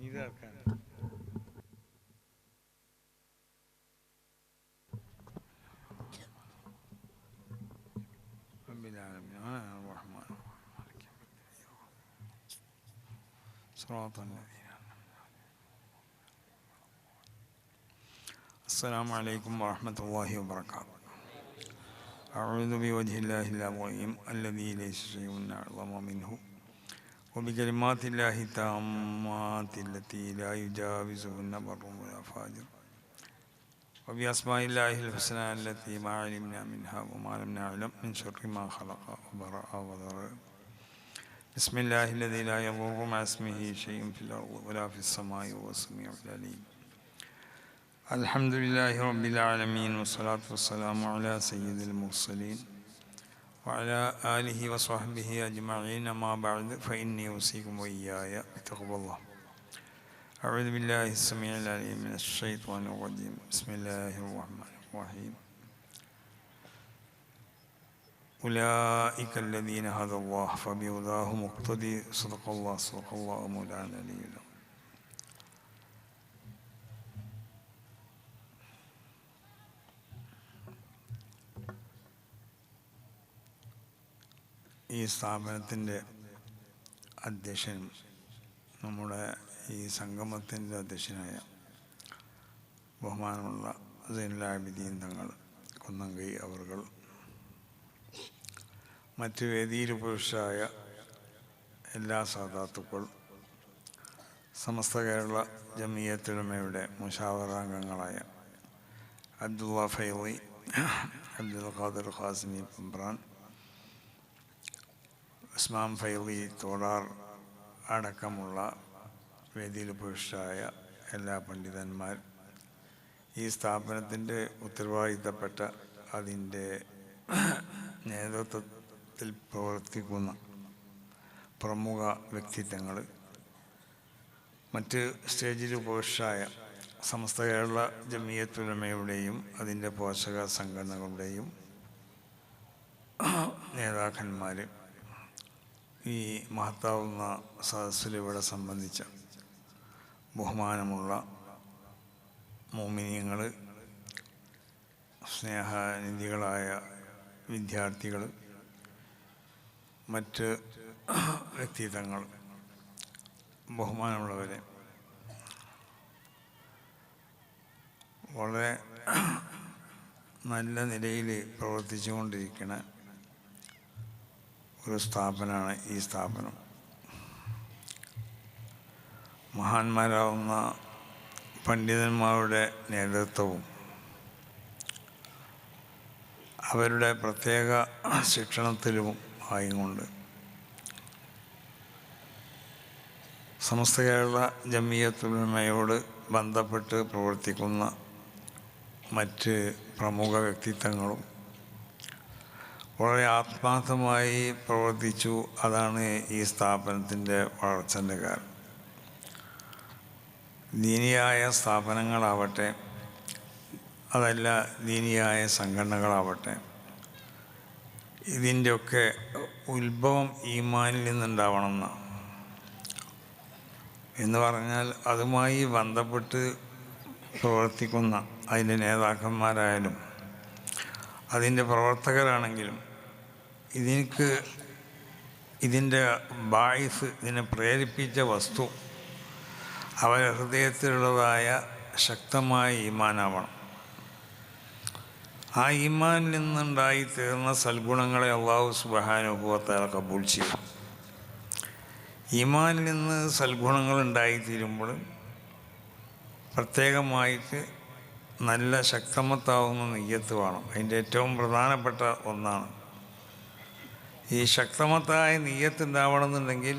ഇതാക്കാൻ رب العالمين الرحمن صراط الذين. السلام عليكم ورحمة الله وبركاته. أعوذ بوجه الله العظيم الذي ليس شيء أعظم منه وبكلمات الله التامات التي لا يجاوزهن بر ولا فاجر وبأسماء الله الحسنى التي ما علمنا منها وما لم نعلم من شر ما خلق وبرأ وضرر. بسم الله الذي لا يضر مع اسمه شيء في الأرض ولا في السماء وهو السميع العليم. الحمد لله رب العالمين والصلاة والسلام على سيد المرسلين وعلى آله وصحبه أجمعين. ما بعد فإني أوصيكم وإياي بتقوى الله. أعوذ بالله السميع العليم من الشيطان الرجيم. بسم الله الرحمن الرحيم. أولئك الذين هدى الله فبهداه مقتدي. صدق الله مولانا العلي العظيم. ഈ സ്ഥാപനത്തിൻ്റെ അധ്യക്ഷനും നമ്മുടെ ഈ സംഗമത്തിൻ്റെ അധ്യക്ഷനായ ബഹുമാനമുള്ള സൈനുൽ ആബിദീൻ തങ്ങൾ കുന്നംകൈ അവർകൾ, മറ്റ് വേദിയിൽ പുരുഷായ എല്ലാ സാദാത്തുക്കൾ, സമസ്ത കേരള ജമിയത്ത് ഉലമയുടെ മുശാവറാംഗങ്ങളായ അബ്ദുള്ള ഫൈളി, അബ്ദുൽ ഖാദിർ ഖാസിമി പമ്പ്രാൻ, ഉസ്മാൻ ഫൈളി തോടാർ അടക്കമുള്ള വേദിയിൽ പുരുഷായ എല്ലാ പണ്ഡിതന്മാർ, ഈ സ്ഥാപനത്തിൻ്റെ ഉത്തരവാദിത്തപ്പെട്ട അതിൻ്റെ നേതൃത്വത്തിൽ പ്രവർത്തിക്കുന്ന പ്രമുഖ വ്യക്തിത്വങ്ങൾ, മറ്റ് സ്റ്റേജിൽ പുരുഷായ സമസ്ത കേരള ജമിയത്ത് ഉലമയുടെയും അതിൻ്റെ പോഷക സംഘടനകളുടെയും നേതാക്കന്മാർ, ഈ മഹത്താവുന്ന സദസ്സിലിവിടെ സംബന്ധിച്ച ബഹുമാനമുള്ള മോമിനിയങ്ങൾ, സ്നേഹനിധികളായ വിദ്യാർത്ഥികൾ, മറ്റ് വ്യക്തിത്വങ്ങൾ, ബഹുമാനമുള്ളവരെ, വളരെ നല്ല നിലയിൽ പ്രവർത്തിച്ചുകൊണ്ടിരിക്കുന്ന ഒരു സ്ഥാപനമാണ് ഈ സ്ഥാപനം. മഹാന്മാരാവുന്ന പണ്ഡിതന്മാരുടെ നേതൃത്വവും അവരുടെ പ്രത്യേക ശിക്ഷണത്തിലും ആയിക്കൊണ്ട് സമസ്ത കേരള ജമിയത്ത് ഉലമയോട് ബന്ധപ്പെട്ട് പ്രവർത്തിക്കുന്ന മറ്റ് പ്രമുഖ വ്യക്തിത്വങ്ങളും വളരെ ആത്മാർത്ഥമായി പ്രവർത്തിച്ചു. അതാണ് ഈ സ്ഥാപനത്തിൻ്റെ വളർച്ചൻ്റെ കാരണം. ദീനിയായ സ്ഥാപനങ്ങളാവട്ടെ, അതല്ല ദീനിയായ സംഘടനകളാവട്ടെ, ഇതിൻ്റെയൊക്കെ ഉത്ഭവം ഈമാനിൽ നിന്നുണ്ടാവണം എന്ന് പറഞ്ഞാൽ അതുമായി ബന്ധപ്പെട്ട് പ്രവർത്തിക്കുന്ന അതിൻ്റെ നേതാക്കന്മാരായാലും അതിൻ്റെ പ്രവർത്തകരാണെങ്കിലും ഇതിൻ്റെ ബായിസ്, ഇതിനെ പ്രേരിപ്പിച്ച വസ്തു അവരുടെ ഹൃദയത്തിലുള്ളതായ ശക്തമായ ഈമാനാവണം. ആ ഈമാനിൽ നിന്നുണ്ടായി തീർന്ന സൽഗുണങ്ങളെ അല്ലാഹു സുബ്ഹാനഹു വ തആല കബൂൽ ചെയ്യും. ഈമാനിൽ നിന്ന് സൽഗുണങ്ങൾ ഉണ്ടായിത്തീരുമ്പോൾ പ്രത്യേകമായിട്ട് നല്ല ശക്തമത്താവുന്ന നിയ്യത്ത് വേണം. അതിൻ്റെ ഏറ്റവും പ്രധാനപ്പെട്ട ഒന്നാണ് ഈ ശക്തമത്തായ നിയ്യത്ത് ഉണ്ടാവണമെന്നുണ്ടെങ്കിൽ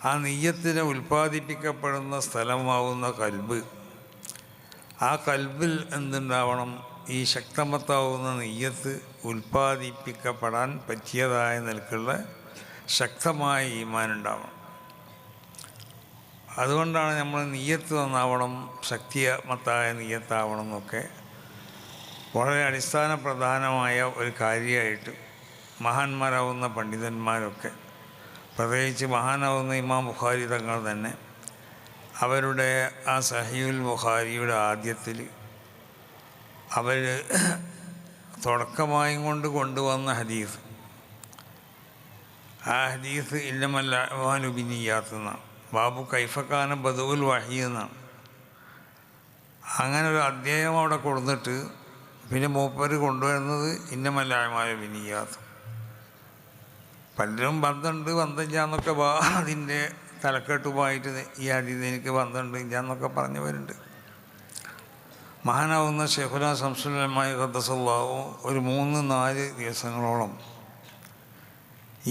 ആ നിയ്യത്തിനെ ഉൽപ്പാദിപ്പിക്കപ്പെടുന്ന സ്ഥലമാവുന്ന കൽബ്, ആ കൽബിൽ എന്തുണ്ടാവണം? ഈ ശക്തമത്താവുന്ന നിയ്യത്ത് ഉൽപ്പാദിപ്പിക്കപ്പെടാൻ പറ്റിയതായ നിലക്കുള്ള ശക്തമായ ഈമാൻ ഉണ്ടാവണം. അതുകൊണ്ടാണ് നമ്മൾ നിയ്യത്ത് നന്നാവണം, ശക്തിമത്തായ നിയ്യത്താവണം എന്നൊക്കെ വളരെ അടിസ്ഥാന പ്രധാനമായ ഒരു കാര്യമായിട്ട് മഹാന്മാരാവുന്ന പണ്ഡിതന്മാരൊക്കെ, പ്രത്യേകിച്ച് മഹാനാവുന്ന ഇമാം ബുഖാരി തങ്ങൾ തന്നെ അവരുടെ ആ സഹീഹുൽ ബുഖാരിയുടെ ആദ്യത്തിൽ അവർ തുടക്കമായും കൊണ്ട് കൊണ്ടുവന്ന ഹദീസ്, ആ ഹദീസ് ഇന്നമൽ അഅ്മാലു ബിന്നിയ്യാത്ത് എന്നാണ്. ബാബു കൈഫക്കാന ബദുഉൽ വഹി എന്നാണ്. അങ്ങനെ ഒരു അധ്യായം അവിടെ കൊടുത്തിട്ട് പിന്നെ മൂപ്പർ കൊണ്ടുവരുന്നത് ഇന്നമൽ അഅ്മാലു ബിന്നിയ്യാത്ത്. പലരും ബന്ധമുണ്ട് ബന്ധമില്ല എന്നൊക്കെ അതിൻ്റെ തലക്കെട്ടുമായിട്ട് ഈ ഹദീസ് എനിക്ക് ബന്ധമുണ്ട് ഇല്ല എന്നൊക്കെ പറഞ്ഞു വരുന്നുണ്ട്. മഹാനാവുന്ന ശൈഖുനാ ശംസുൽ ഉലമാ ഖദ്ദസല്ലാഹു ഒരു 3-4 ദിവസങ്ങളോളം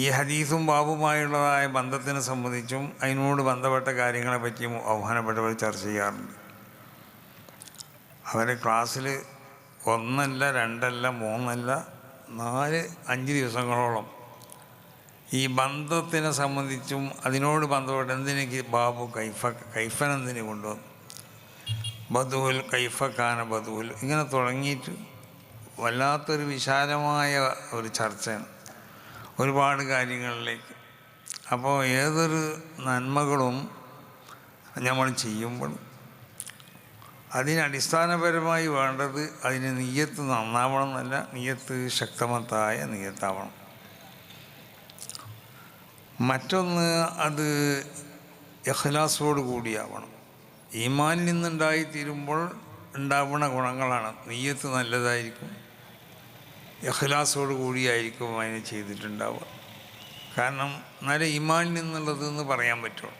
ഈ ഹദീസും ബാബുമായുള്ളതായ ബന്ധത്തിനെ സംബന്ധിച്ചും അതിനോട് ബന്ധപ്പെട്ട കാര്യങ്ങളെ പറ്റിയും ബഹുമാനപ്പെട്ടവർ ചർച്ച ചെയ്യാറുണ്ട്. അവരെ ക്ലാസ്സിൽ 1 അല്ല 2 അല്ല 3 അല്ല 4, 5 ദിവസങ്ങളോളം ഈ ബന്ധത്തിനെ സംബന്ധിച്ചും അതിനോട് ബന്ധപ്പെട്ട് എന്തിനേക്ക് ബാബു കൈഫൻ എന്തിനു കൊണ്ടുവന്നു, ബദുൽ കൈഫക്കാന ബദുൽ, ഇങ്ങനെ തുടങ്ങിയിട്ട് വല്ലാത്തൊരു വിശാലമായ ഒരു ചർച്ചയാണ് ഒരുപാട് കാര്യങ്ങളിലേക്ക്. അപ്പോൾ ഏതൊരു നന്മകളും നമ്മൾ ചെയ്യുമ്പോൾ അതിനടിസ്ഥാനപരമായി വേണ്ടത് അതിന് നിയ്യത്ത് നന്നാവണം എന്നല്ല, നിയ്യത്ത് ശക്തമത്തായ നിയ്യത്താവണം. മറ്റൊന്ന് അത് ഇഖ്ലാസോട് കൂടിയാവണം. ഈമാനിൽ നിന്നുണ്ടായിത്തീരുമ്പോൾ ഉണ്ടാവുന്ന ഗുണങ്ങളാണ്. നിയ്യത്ത് നല്ലതായിരിക്കും, ഇഖ്ലാസോട് കൂടിയായിരിക്കും അതിനെ ചെയ്തിട്ടുണ്ടാവുക. കാരണം നല്ല ഈമാനിൽ നിന്നുള്ളതെന്ന് പറയാൻ പറ്റുള്ളൂ.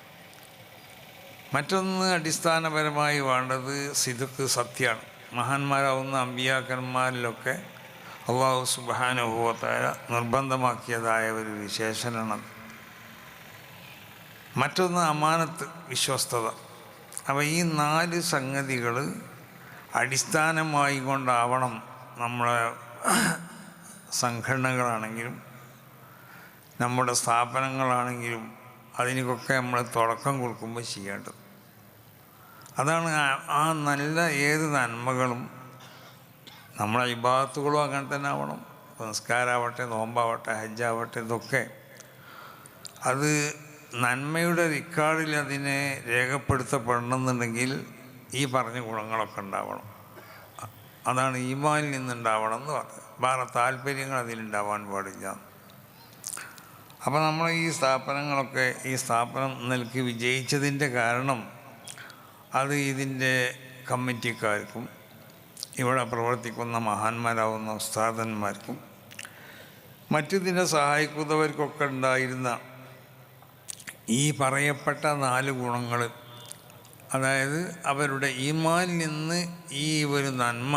മറ്റൊന്ന് അടിസ്ഥാനപരമായി വേണ്ടത് സിദ്ഖ്, സത്യമാണ്. മഹാന്മാരാവുന്ന അമ്പിയാക്കന്മാരിലൊക്കെ അല്ലാഹു സുബ്ഹാനഹു വ തആല നിർബന്ധമാക്കിയതായ ഒരു വിശേഷണമാണ്. മറ്റൊന്ന് അമാനത്ത്, വിശ്വസ്തത. അപ്പോൾ ഈ 4 സംഗതികൾ അടിസ്ഥാനമായി കൊണ്ടാവണം നമ്മളെ സംഘടനകളാണെങ്കിലും നമ്മുടെ സ്ഥാപനങ്ങളാണെങ്കിലും അതിനൊക്കെ നമ്മൾ തുടക്കം കൊടുക്കുമ്പോൾ ചെയ്യേണ്ടത്. അതാണ് ആ നല്ല ഏത് നന്മകളും നമ്മളെ ഇബാദത്തുകളും അങ്ങനെ തന്നെ ആവണം. നിസ്കാരമാവട്ടെ, നോമ്പാവട്ടെ, ഹജ്ജാവട്ടെ, ഇതൊക്കെ അത് നന്മയുടെ റിക്കാർഡിൽ അതിനെ രേഖപ്പെടുത്തപ്പെടണമെന്നുണ്ടെങ്കിൽ ഈ പറഞ്ഞ ഗുണങ്ങളൊക്കെ ഉണ്ടാവണം. അതാണ് ഈമാനിൽ നിന്നുണ്ടാവണം എന്ന് പറഞ്ഞത്. വേറെ താല്പര്യങ്ങൾ അതിലുണ്ടാവാൻ പാടില്ല. അപ്പോൾ നമ്മൾ ഈ സ്ഥാപനങ്ങളൊക്കെ ഈ സ്ഥാപനം നൽകി വിജയിച്ചതിൻ്റെ കാരണം അത് ഇതിൻ്റെ കമ്മിറ്റിക്കാർക്കും ഇവിടെ പ്രവർത്തിക്കുന്ന മഹാന്മാരാവുന്ന ഉസ്താദന്മാർക്കും മറ്റിതിനെ സഹായിക്കുന്നവർക്കൊക്കെ ഉണ്ടായിരുന്ന ഈ പറയപ്പെട്ട 4 ഗുണങ്ങൾ, അതായത് അവരുടെ ഈമാനിൽ നിന്ന് ഈ ഒരു നന്മ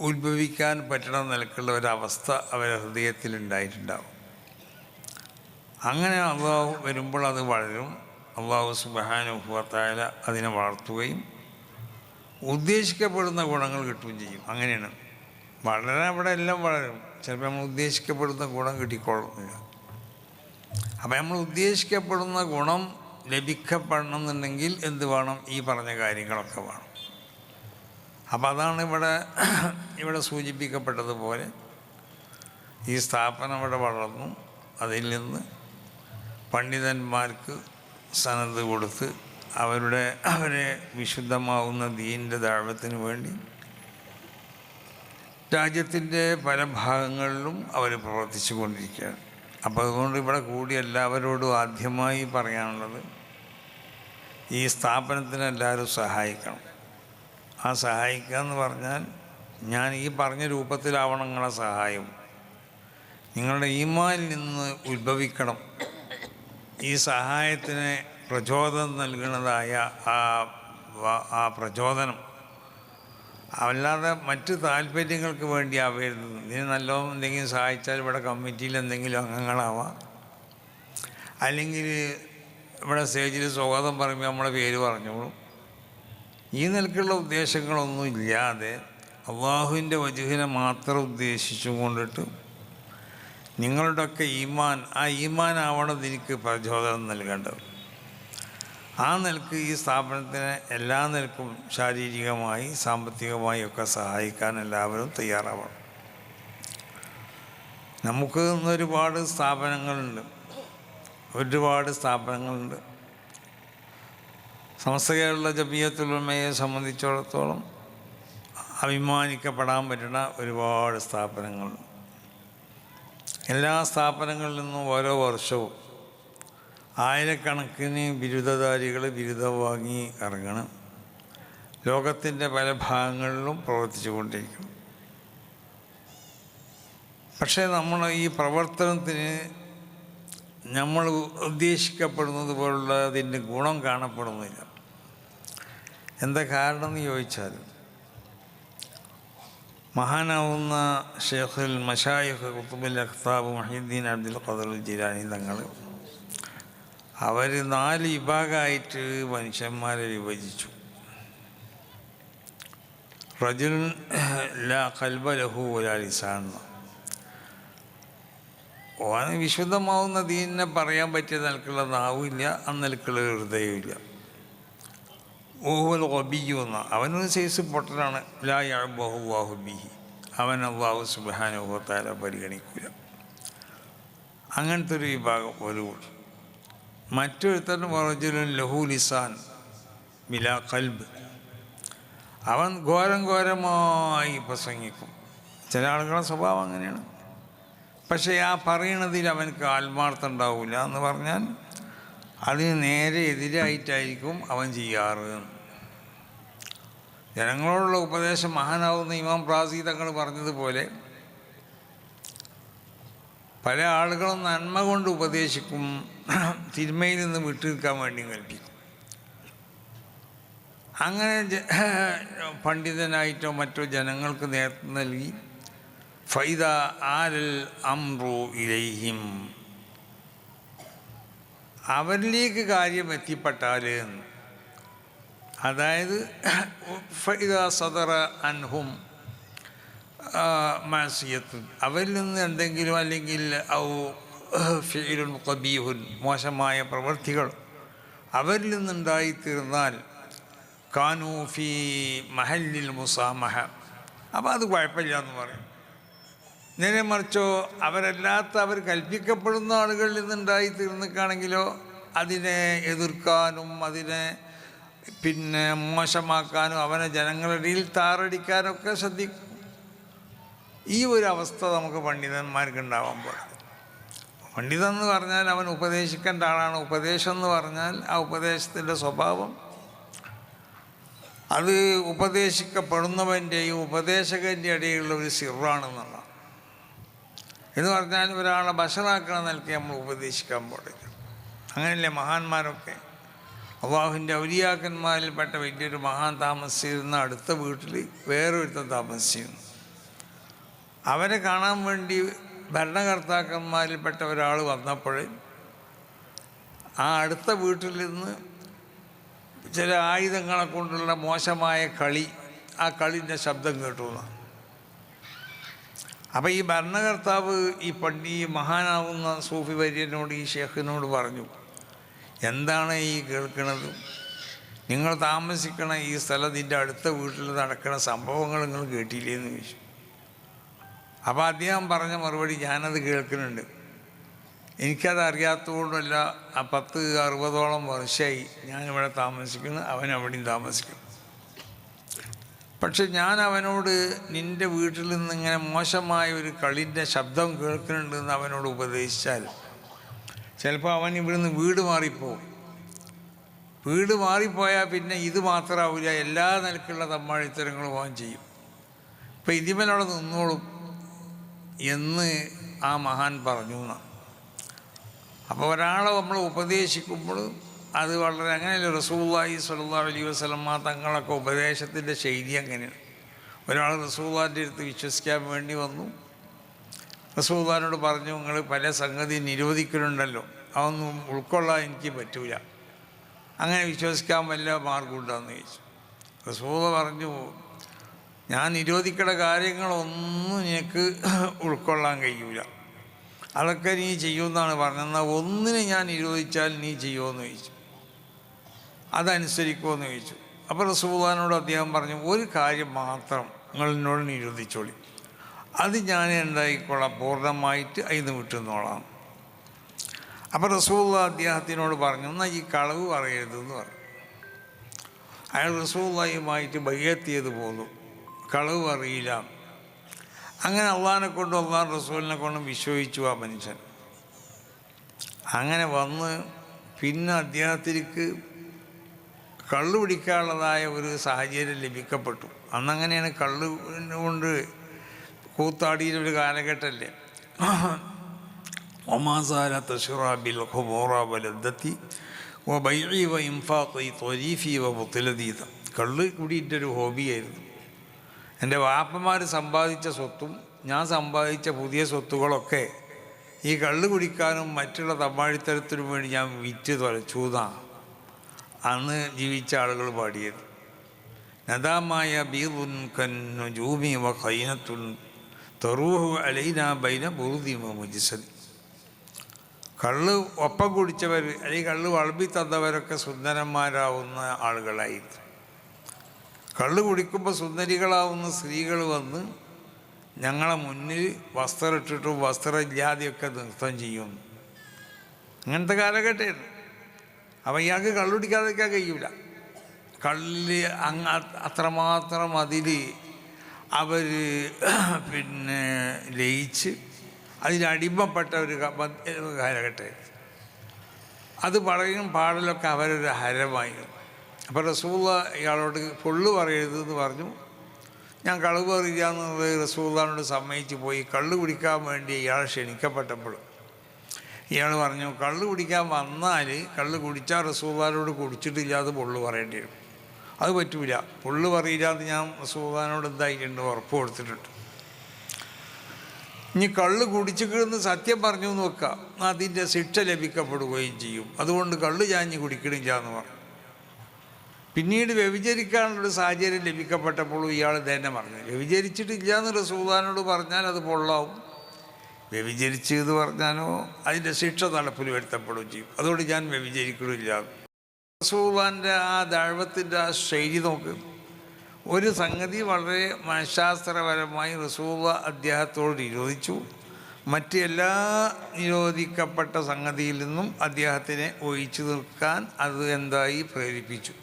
ഉത്ഭവിക്കാൻ പറ്റണ നിലക്കുള്ള ഒരവസ്ഥ അവരുടെ ഹൃദയത്തിലുണ്ടായിട്ടുണ്ടാവും. അങ്ങനെ അള്ളാഹു വരുമ്പോൾ അത് വളരും. അള്ളാഹു സുബ്ഹാനഹു വ തആല അതിനെ വളർത്തുകയും ഉദ്ദേശിക്കപ്പെടുന്ന ഗുണങ്ങൾ കിട്ടുകയും ചെയ്യും. അങ്ങനെയാണ് വളരെ അവിടെ എല്ലാം വളരും. ചിലപ്പോൾ നമ്മൾ ഉദ്ദേശിക്കപ്പെടുന്ന ഗുണം കിട്ടിക്കൊള്ളുന്നില്ല. അപ്പം നമ്മൾ ഉദ്ദേശിക്കപ്പെടുന്ന ഗുണം ലഭിക്കപ്പെടണം എന്നുണ്ടെങ്കിൽ എന്ത് വേണം? ഈ പറഞ്ഞ കാര്യങ്ങളൊക്കെ വേണം. അപ്പം അതാണ് ഇവിടെ സൂചിപ്പിക്കപ്പെട്ടതുപോലെ ഈ സ്ഥാപനം ഇവിടെ വളർന്നു. അതിൽ നിന്ന് പണ്ഡിതന്മാർക്ക് സനത് കൊടുത്ത് അവരെ വിശുദ്ധമാവുന്ന ദീനിൻ്റെ ദഅവത്തിന് വേണ്ടി രാജ്യത്തിൻ്റെ പല ഭാഗങ്ങളിലും അവർ പ്രവർത്തിച്ചു കൊണ്ടിരിക്കുകയാണ്. അപ്പോൾ അതുകൊണ്ട് ഇവിടെ കൂടി എല്ലാവരോടും ആദ്യമായി പറയാനുള്ളത്, ഈ സ്ഥാപനത്തിന് എല്ലാവരും സഹായിക്കണം. ആ സഹായിക്കുക എന്ന് പറഞ്ഞാൽ ഞാൻ ഈ പറഞ്ഞ രൂപത്തിലാവണം നിങ്ങളെ സഹായം. നിങ്ങളുടെ ഈമാനിൽ നിന്ന് ഉത്ഭവിക്കണം ഈ സഹായത്തിന് പ്രചോദനം നൽകുന്നതായ ആ പ്രചോദനം. അല്ലാതെ മറ്റ് താല്പര്യങ്ങൾക്ക് വേണ്ടി ആവരുത്. ഇതിന് നല്ലോണം എന്തെങ്കിലും സഹായിച്ചാൽ ഇവിടെ കമ്മിറ്റിയിൽ എന്തെങ്കിലും അംഗങ്ങളാവാം, അല്ലെങ്കിൽ ഇവിടെ സ്റ്റേജിൽ സ്വാഗതം പറയുമ്പോൾ നമ്മളെ പേര് പറഞ്ഞോളും. ഈ നിലക്കുള്ള ഉദ്ദേശങ്ങളൊന്നും ഇല്ലാതെ അള്ളാഹുവിൻ്റെ വജുഹിനെ മാത്രം ഉദ്ദേശിച്ചും കൊണ്ടിട്ട് നിങ്ങളുടെയൊക്കെ ഈമാൻ, ആ ഈമാൻ ആവണം എനിക്ക് പ്രചോദനം നൽകേണ്ടത്. ആ നിലക്ക് ഈ സ്ഥാപനത്തിന് എല്ലാ നിലക്കും ശാരീരികമായി സാമ്പത്തികമായി ഒക്കെ സഹായിക്കാൻ എല്ലാവരും തയ്യാറാവണം. നമുക്ക് ഒരുപാട് സ്ഥാപനങ്ങളുണ്ട്. സമസ്ത കേരള ജമിയത്തുൽ ഉലമയെ സംബന്ധിച്ചിടത്തോളം അഭിമാനിക്കപ്പെടാൻ പറ്റുന്ന ഒരുപാട് സ്ഥാപനങ്ങളുണ്ട്. എല്ലാ സ്ഥാപനങ്ങളിൽ നിന്നും ഓരോ വർഷവും ആയിരക്കണക്കിന് ബിരുദധാരികൾ ബിരുദം വാങ്ങി ഇറങ്ങണം. ലോകത്തിൻ്റെ പല ഭാഗങ്ങളിലും പ്രവർത്തിച്ചു കൊണ്ടിരിക്കണം. പക്ഷേ നമ്മൾ ഈ പ്രവർത്തനത്തിന് നമ്മൾ ഉദ്ദേശിക്കപ്പെടുന്നത് പോലുള്ള അതിൻ്റെ ഗുണം കാണപ്പെടുന്നില്ല. എന്താ കാരണം എന്ന് ചോദിച്ചാൽ, മഹാനാവുന്ന ഷെയ്ഖുൽ മശായിഖ് ഖുത്ബുൽ അഖ്താബ് മുഹീദ്ദീൻ അബ്ദുൽ ഖാദിർ ജീലാനി തങ്ങൾ അവർ 4 വിഭാഗമായിട്ട് മനുഷ്യന്മാരെ വിഭജിച്ചു. റജുലുൻ ലാ ഖൽബ ലഹു വലാ ലിസാൻ. ഓന് വിശുദ്ധമാവുന്ന ദീനിനെ പറയാൻ പറ്റിയ നിലക്കുള്ള നാവില്ല, അന്നിലക്കുള്ള ഹൃദയമില്ല. ഓഹുൽ ഗബിയ്യു എന്ന അവനൊരു സൈസ് പൊട്ടനാണ്. ലാ യഅബഹു അല്ലാഹു ബിഹി, അവൻ അല്ലാഹു സുബ്ഹാനഹു വ തആല പരിഗണിക്കില്ല. അങ്ങനത്തെ ഒരു വിഭാഗം ഒരു കൂട്ടർ. മറ്റൊരുത്തൻ റജുലുൻ ലഹു ലിസാൻ ബിലാ ഖൽബ്, അവൻ ഘോരമായി പ്രസംഗിക്കും. ചില ആളുകളുടെ സ്വഭാവം അങ്ങനെയാണ്. പക്ഷേ ആ പറയണതിൽ അവനക്ക് ആത്മാർത്ഥം ഉണ്ടാവില്ല. എന്ന് പറഞ്ഞാൽ അതിന് നേരെ എതിരായിട്ടായിരിക്കും അവൻ ചെയ്യാറ്. ജനങ്ങളോടുള്ള ഉപദേശം മഹാനാവുന്ന ഇമാം റാസി തങ്ങൾ പറഞ്ഞതുപോലെ പല ആളുകളും നന്മ കൊണ്ട് ഉപദേശിക്കും, തിന്മയിൽ നിന്ന് വിട്ടു നിൽക്കാൻ വേണ്ടി കൽപ്പിക്കും. അങ്ങനെ പണ്ഡിതനായിട്ടോ മറ്റോ ജനങ്ങൾക്ക് നേതൃത്വം നൽകി ഫൈദ ആലൽ അംറു ഇലൈഹിം, അവരിലേക്ക് കാര്യം എത്തിപ്പെട്ടാൽ, അതായത് ഫൈദ സദറ അൻഹും മാസിയത്തുൻ, അവരിൽ നിന്ന് എന്തെങ്കിലും അല്ലെങ്കിൽ ഔ ഫിഇലുൻ ഖബീഹുൻ, മോശമായ പ്രവൃത്തികൾ അവരിൽ നിന്നുണ്ടായിത്തീർന്നാൽ കാനൂ ഫീ മഹല്ലിൽ മുസാമഹ, അപ്പോൾ അത് കുഴപ്പമില്ല എന്ന് പറയും. നേരെ മറിച്ചോ അവർ കൽപ്പിക്കപ്പെടുന്ന ആളുകളിൽ നിന്നുണ്ടായിത്തീർന്നിക്കാണെങ്കിലോ അതിനെ എതിർക്കാനും അതിനെ മോശമാക്കാനും അവനെ ജനങ്ങളുടെ ഇടയിൽ താറടിക്കാനൊക്കെ ശ്രദ്ധിക്കും. ഈ ഒരു അവസ്ഥ നമുക്ക് പണ്ഡിതന്മാർക്ക് ഉണ്ടാവാൻ പാടില്ല. പണ്ഡിതൻ എന്ന് പറഞ്ഞാൽ അവൻ ഉപദേശിക്കേണ്ട ആളാണ്. ഉപദേശം എന്ന് പറഞ്ഞാൽ ആ ഉപദേശത്തിൻ്റെ സ്വഭാവം അത് ഉപദേശിക്കപ്പെടുന്നവൻ്റെയും ഉപദേശകൻ്റെ ഇടയിലുള്ള ഒരു സിറാണെന്നുള്ളതാണ്. എന്ന് പറഞ്ഞാൽ ഒരാളെ ബശറാക്കണ നിലയ്ക്ക് നമ്മൾ ഉപദേശിക്കാൻ പാടില്ല. അങ്ങനെയല്ലേ മഹാന്മാരൊക്കെ. അള്ളാഹുവിൻ്റെ ഔലിയാക്കന്മാരിൽപ്പെട്ട വലിയൊരു മഹാൻ താമസിച്ചിരുന്ന അടുത്ത വീട്ടിൽ വേറൊരുത്തൻ താമസിച്ചിരുന്നു. അവരെ കാണാൻ വേണ്ടി ഭരണകർത്താക്കന്മാരിൽപ്പെട്ട ഒരാൾ വന്നപ്പോൾ ആ അടുത്ത വീട്ടിൽ നിന്ന് ചില ആയുധങ്ങളെ കൊണ്ടുള്ള മോശമായ കളി, ആ കളിൻ്റെ ശബ്ദം കേട്ടു എന്നാണ്. അപ്പോൾ ഈ ഭരണകർത്താവ് ഈ മഹാനാവുന്ന സൂഫി വര്യനോട്, ഈ ഷേഖിനോട് പറഞ്ഞു, എന്താണ് ഈ കേൾക്കുന്നത്? നിങ്ങൾ താമസിക്കണ ഈ സ്ഥലത്തിൻ്റെ അടുത്ത വീട്ടിൽ നടക്കുന്ന സംഭവങ്ങൾ നിങ്ങൾ കേട്ടില്ലേ എന്ന് ചോദിച്ചു. അപ്പോൾ അദ്ദേഹം പറഞ്ഞ മറുപടി, ഞാനത് കേൾക്കുന്നുണ്ട്, എനിക്കത് അറിയാത്തതുകൊണ്ടല്ല. ആ 10-60ഓളം വർഷമായി ഞാനിവിടെ താമസിക്കുന്നു, അവൻ അവിടെയും താമസിക്കുന്നു. പക്ഷെ ഞാൻ അവനോട് നിൻ്റെ വീട്ടിൽ നിന്ന് ഇങ്ങനെ മോശമായ ഒരു കളിൻ്റെ ശബ്ദം കേൾക്കുന്നുണ്ടെന്ന് അവനോട് ഉപദേശിച്ചാൽ ചിലപ്പോൾ അവൻ ഇവിടുന്ന് വീട് മാറിപ്പോവും. വീട് മാറിപ്പോയാൽ പിന്നെ ഇത് മാത്രമാവില്ല, എല്ലാ നിലക്കുള്ള തമ്മാഴിത്തരങ്ങളും അവൻ ചെയ്യും. ഇപ്പം ഇതിമനോടെ നിന്നോളും എന്ന് ആ മഹാൻ പറഞ്ഞു എന്നാണ്. അപ്പോൾ ഒരാളെ നമ്മൾ ഉപദേശിക്കുമ്പോൾ അത് വളരെ അങ്ങനെയല്ല. റസൂലുള്ളാഹി സ്വല്ലല്ലാഹു അലൈഹി വസല്ലം തങ്ങളൊക്കെ ഉപദേശത്തിൻ്റെ ശൈലി അങ്ങനെയാണ്. ഒരാൾ റസൂലുള്ളാഹിൻ്റെ അടുത്ത് വിശ്വസിക്കാൻ വേണ്ടി വന്നു. റസൂലുള്ളാഹിനോട് പറഞ്ഞു, നിങ്ങൾ പല സംഗതി നിരോധിക്കുന്നുണ്ടല്ലോ, അതൊന്നും ഉൾക്കൊള്ളാൻ എനിക്ക് പറ്റൂല, അങ്ങനെ വിശ്വസിക്കാൻ വല്ല മാർഗമുണ്ടാന്ന് ചോദിച്ചു. റസൂലുള്ളാഹി പറഞ്ഞു, ഞാൻ നിരോധിക്കേണ്ട കാര്യങ്ങളൊന്നും നിനക്ക് ഉൾക്കൊള്ളാൻ കഴിയൂല, അതൊക്കെ നീ ചെയ്യുമെന്നാണ് പറഞ്ഞത്. എന്നാൽ ഒന്നിനെ ഞാൻ നിരോധിച്ചാൽ നീ ചെയ്യുമോയെന്ന് ചോദിച്ചു. അതനുസരിക്കുമോയെന്ന് ചോദിച്ചു. അപ്പോൾ റസൂലുള്ളാഹിനോട് അദ്ദേഹം പറഞ്ഞു, ഒരു കാര്യം മാത്രം നിങ്ങൾ എന്നോട് നിരോധിച്ചോളി, അത് ഞാൻ എന്തായിക്കോളാം, പൂർണ്ണമായിട്ട് അതിന് വിട്ടുന്നോളാം. അപ്പോൾ റസൂലുള്ളാഹി അദ്ദേഹത്തിനോട് പറഞ്ഞു, എന്നാൽ ഈ കളവ് പറയരുതെന്ന് പറഞ്ഞു. അയാൾ റസൂലുള്ളാഹിയുമായിട്ട് ബൈഅത്ത് ചെയ്ത് പോന്നു, കളവ് അറിയില്ല. അങ്ങനെ അള്ളാഹിനെ കൊണ്ടും അള്ളാഹു റസൂലിനെ കൊണ്ടും വിശ്വസിച്ചു ആ മനുഷ്യൻ. അങ്ങനെ വന്ന് പിന്നെ അദ്ദേഹത്തിലേക്ക് കള്ളു പിടിക്കാനുള്ളതായ ഒരു സാഹചര്യം ലഭിക്കപ്പെട്ടു. അന്നങ്ങനെയാണ് കള്ള് കൊണ്ട് കൂത്താടിയൊരു കാലഘട്ടമല്ലേ. ഒമാസാല തഷുറാബിൽ ഖുമോറാബലദ്ദത്തി വ ബൈഇ വ ഇൻഫാഖി ത്വരീഫി വ മുത്തലദീത. കള്ള് കുടിയിട്ട് ഒരു ഹോബിയായിരുന്നു. എൻ്റെ വാപ്പന്മാർ സമ്പാദിച്ച സ്വത്തും ഞാൻ സമ്പാദിച്ച പുതിയ സ്വത്തുകളൊക്കെ ഈ കള്ള് കുടിക്കാനും മറ്റുള്ള തമ്മാടിത്തരത്തിനും വേണ്ടി ഞാൻ വിറ്റ് തുലച്ചൂന്നാണ് അന്ന് ജീവിച്ച ആളുകൾ പാടിയത്. നദാമായ ബീദുൻ കന്നുജൂമി വ ഖൈനത്തുൻ തറൂഹു അലൈന ബൈന ബുറുദി വ മുജ്സദി. കള്ള് ഒപ്പം കുടിച്ചവർ അല്ലെങ്കിൽ കള്ള് വളമ്പി തന്നവരൊക്കെ സുന്ദരന്മാരാവുന്ന ആളുകളായിരുന്നു. കള്ള് കുടിക്കുമ്പോൾ സുന്ദരികളാവുന്ന സ്ത്രീകൾ വന്ന് ഞങ്ങളെ മുന്നിൽ വസ്ത്രം ഇട്ടിട്ടും വസ്ത്രമില്ലാതെയൊക്കെ നൃത്തം ചെയ്യും. അങ്ങനത്തെ കാലഘട്ടമായിരുന്നു. അപ്പം ഇയാൾക്ക് കള്ളുടിക്കാതിരിക്കാൻ കഴിയൂല. കള്ളിൽ അത്രമാത്രം അതിൽ അവർ പിന്നെ ലയിച്ച് അതിലടിമപ്പെട്ട ഒരു കാലഘട്ടമായിരുന്നു. അത് പറയും പാടലൊക്കെ അവരൊരു ഹരമായിരുന്നു. അപ്പോൾ റസൂലുള്ള ഇയാളോട് പൊള്ളു പറയരുതെന്ന് പറഞ്ഞു. ഞാൻ കളവ് പറയില്ല എന്നുള്ളത് റസൂലുള്ളാഹിനോട് സമ്മതിച്ച് പോയി. കള്ള് കുടിക്കാൻ വേണ്ടി ഇയാൾ ക്ഷണിക്കപ്പെട്ടപ്പോൾ ഇയാൾ പറഞ്ഞു, കള്ള് കുടിക്കാൻ വന്നാൽ കള്ള് കുടിച്ചാൽ റസൂലുള്ളാഹിനോട് കുടിച്ചിട്ടില്ലാതെ പൊള്ളു പറയേണ്ടി വരും. അത് പറ്റൂല, പൊള്ളു പറയില്ലാതെ ഞാൻ റസൂലുള്ളാഹിനോട് എന്തായിട്ടുണ്ട് ഉറപ്പ് കൊടുത്തിട്ടുണ്ട്. ഇനി കള്ള് കുടിച്ചിട്ട് സത്യം പറഞ്ഞു എന്ന് വെക്കാം, അതിൻ്റെ ശിക്ഷ ലഭിക്കപ്പെടുകയും ചെയ്യും. അതുകൊണ്ട് കള്ള് ചാഞ്ഞ് കുടിക്കണില്ല എന്ന് പറഞ്ഞു. പിന്നീട് വ്യഭിചരിക്കാനുള്ളൊരു സാഹചര്യം ലഭിക്കപ്പെട്ടപ്പോഴും ഇയാൾ തന്നെ പറഞ്ഞു, വ്യഭിചരിച്ചിട്ടില്ല എന്ന് റസൂലുള്ളാഹിനോട് പറഞ്ഞാൽ അത് പൊള്ളാവും, വ്യഭിചരിച്ച് എന്ന് പറഞ്ഞാലോ അതിൻ്റെ ശിക്ഷ നടപ്പിൽ വരുത്തപ്പെടുകയും ചെയ്യും. അതുകൊണ്ട് ഞാൻ വ്യഭിചരിക്കണില്ല. റസൂലുള്ളാഹിൻ്റെ ആ ദഅവത്തിൻ്റെ ആ ശൈലി നോക്ക്. ഒരു സംഗതി വളരെ മനഃശാസ്ത്രപരമായി റസൂലുള്ളാഹി അദ്ദേഹത്തോട് നിരോധിച്ചു. മറ്റ് എല്ലാ നിരോധിക്കപ്പെട്ട സംഗതിയിൽ നിന്നും അദ്ദേഹത്തിനെ ഒഴിച്ചു നിൽക്കാൻ അത് എന്തായി പ്രേരിപ്പിച്ചു.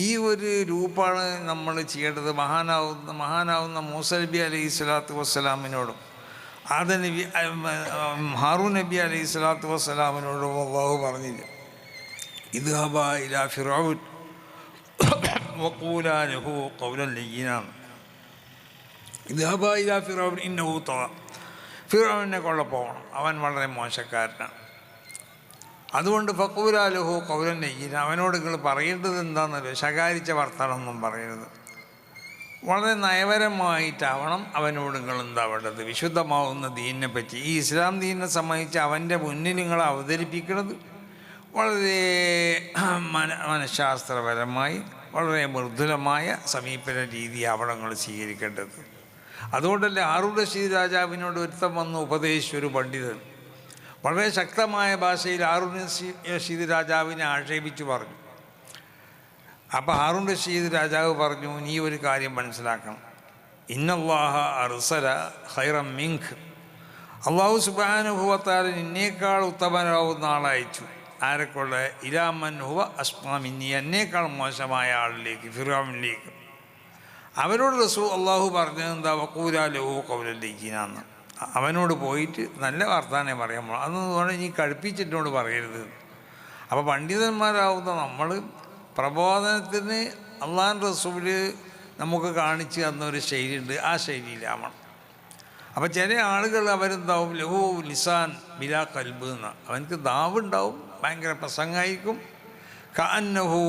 ഈ ഒരു രൂപമാണ് നമ്മൾ ചെയ്യേണ്ടത്. മഹാനാവുന്ന മൂസ നബി അലൈഹി സ്വലാത്തു വസ്സലാമിനോടും നബി ഹാറൂൻ നബി അലൈഹി സ്വലാത്തു വസ്സലാമിനോടും അല്ലാഹു പറഞ്ഞില്ല, ഇദ്ഹബാ ഇലാ ഫിർഔൻ വഖൂലാ ലഹു ഖൗലൻ ലയ്യിനാ. ഇദ്ഹബാ ഇലാ ഫിർഔൻ ഇന്നഹു തഗ. ഫിർഔനെ കൊള്ള പോകണം, അവൻ വളരെ മോശക്കാരനാണ്. അതുകൊണ്ട് ഫഖൂലാ ലഹു ഖൗലൻ ലയ്യിനാ, അവനോട് നിങ്ങൾ പറയേണ്ടത് എന്താണെന്നല്ലോ, ശകാരിച്ച വർത്തമാനമൊന്നും പറയരുത്. വളരെ നയപരമായിട്ടാവണം അവനോട് നിങ്ങൾ എന്താവേണ്ടത്. വിശുദ്ധമാവുന്ന ദീനിനെ പറ്റി, ഈ ഇസ്ലാം ദീനിനെ സംബന്ധിച്ച് അവൻ്റെ മുന്നിൽ നിങ്ങൾ അവതരിപ്പിക്കുന്നത് വളരെ മനഃശാസ്ത്രപരമായി വളരെ മൃദുലമായ സമീപന രീതിയാവണം നിങ്ങൾ സ്വീകരിക്കേണ്ടത്. അതുകൊണ്ടല്ലേ ഹാറൂൻ റഷീദ് രാജാവിനോട് ഒരുത്തം വന്ന് ഉപദേശിച്ചൊരു പണ്ഡിതൻ വളരെ ശക്തമായ ഭാഷയിൽ ഹാറൂൻ റഷീദ് രാജാവിനെ ആക്ഷേപിച്ചു പറഞ്ഞു. അപ്പോൾ ഹാറൂൻ റഷീദ് രാജാവ് പറഞ്ഞു, നീ ഒരു കാര്യം മനസ്സിലാക്കണം, ഇന്നല്ലാഹ അർസല ഖൈറൻ മിൻക്. അല്ലാഹു സുബ്ഹാനഹു വ തആല നിന്നേക്കാൾ ഉത്തമനാവുന്ന ആളെ അയച്ചു. ആരെക്കൊള്ള? ഇലാ മൻ ഹുവ അസ്മാ മിന്നി, എന്നേക്കാൾ മോശമായ ആളിലേക്ക്, ഫിർഔനിലേക്ക്. അവനോട് അല്ലാഹു പറഞ്ഞത് എന്താ? വഖൂലാ ലഹു ഖൗലൻ ലയ്യിനാന്ന്. അവനോട് പോയിട്ട് നല്ല വർത്താനം പറയാൻ പോകണം, അതൊന്നും നീ കടുപ്പിച്ചിട്ടോട് പറയരുത്. അപ്പോൾ പണ്ഡിതന്മാരാവുന്ന നമ്മൾ പ്രബോധനത്തിന് അള്ളാഹു റസൂല് നമുക്ക് കാണിച്ച് തന്നൊരു ശൈലിയുണ്ട്, ആ ശൈലിയിലാവണം. അപ്പോൾ ചില ആളുകൾ അവരെന്താവും, ലഹു ലിസാൻ ബിലാ ഖൽബ് എന്ന, അവനക്ക് ദാവുണ്ടാവും, ഭയങ്കര പ്രസംഗമായിരിക്കും. കഅന്നഹു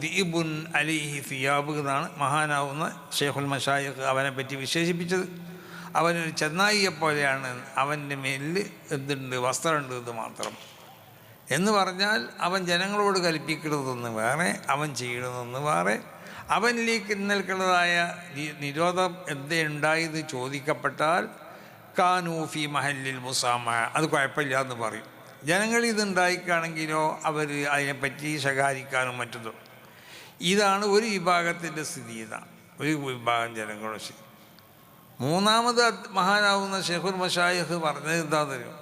ദീബുൻ അലൈഹി സിയാബ് എന്നാണ് മഹാനാവുന്ന ഷെയ്ഖുൽ മശായിഖ് അവനെ പറ്റി വിശേഷിപ്പിച്ചത്. അവനൊരു ചെന്നായിയെപ്പോലെയാണ്, അവൻ്റെ മേലിൽ എന്തുണ്ട്, വസ്ത്രമുണ്ട് എന്ന് മാത്രം. എന്ന് പറഞ്ഞാൽ അവൻ ജനങ്ങളോട് കൽപ്പിക്കുന്നതൊന്ന് വേറെ, അവൻ ചെയ്യണമെന്ന് വേറെ. അവനിലേക്ക് നിൽക്കുന്നതായ നിരോധം എന്തുണ്ടായത് ചോദിക്കപ്പെട്ടാൽ കാനൂഫി മഹല്ലിൽ മുസാമ, അത് കുഴപ്പമില്ല എന്ന് പറയും. ജനങ്ങൾ ഇതുണ്ടായിക്കാണെങ്കിലോ അവർ അതിനെപ്പറ്റി ശകാരിക്കാനും മറ്റതും. ഇതാണ് ഒരു വിഭാഗത്തിൻ്റെ സ്ഥിതി. ഇതാണ് ഒരു വിഭാഗം ജനങ്ങളുടെ സ്ഥിതി. മൂന്നാമത് മഹാനാവുന്ന ഷെയ്ഖുൽ മശായിഖ് പറഞ്ഞത് എന്താണെന്ന് അറിയും,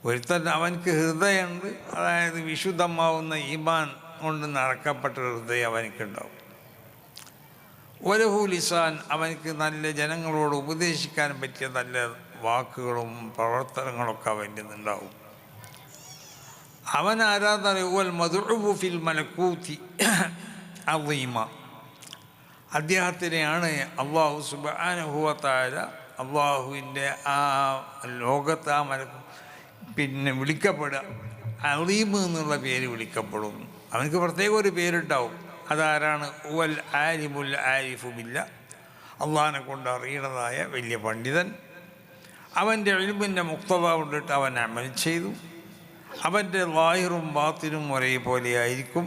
ഒരുത്തൻ അവൻക്ക് ഹൃദയമുണ്ട്, അതായത് വിശുദ്ധമാവുന്ന ഈമാൻ കൊണ്ട് നടക്കപ്പെട്ട ഹൃദയം അവനക്കുണ്ടാവും. വലഹു ലിസാൻ, അവനക്ക് നല്ല ജനങ്ങളോട് ഉപദേശിക്കാൻ പറ്റിയ നല്ല വാക്കുകളും പ്രവർത്തനങ്ങളൊക്കെ അവൻ്റെ ഉണ്ടാവും. അവൻ ആരാധന മദ്ഉബു ഫിൽ മലക്കൂത്തി അളീമ, അദ്ദേഹത്തിനെയാണ് അള്ളാഹു സുബ്ഹാനഹു വ തആല അള്ളാഹുവിൻ്റെ ആ ലോകത്ത് ആ പിന്നെ വിളിക്കപ്പെടുക അളീം എന്നുള്ള പേര് വിളിക്കപ്പെടും. അവനക്ക് പ്രത്യേക ഒരു പേരുണ്ടാവും. അതാരാണ്? ഉവൽ ആലിമുൽ ആരിഫു ബില്ല, അള്ളാഹിനെ കൊണ്ട് അറിയണതായ വലിയ പണ്ഡിതൻ. അവൻ്റെ ഇൽമിൻ്റെ മുക്തദ കൊണ്ടിട്ട് അവൻ അമൽ ചെയ്തു. അവൻ്റെ ലാഹിറും ബാത്തിനും ഒരേപോലെ ആയിരിക്കും.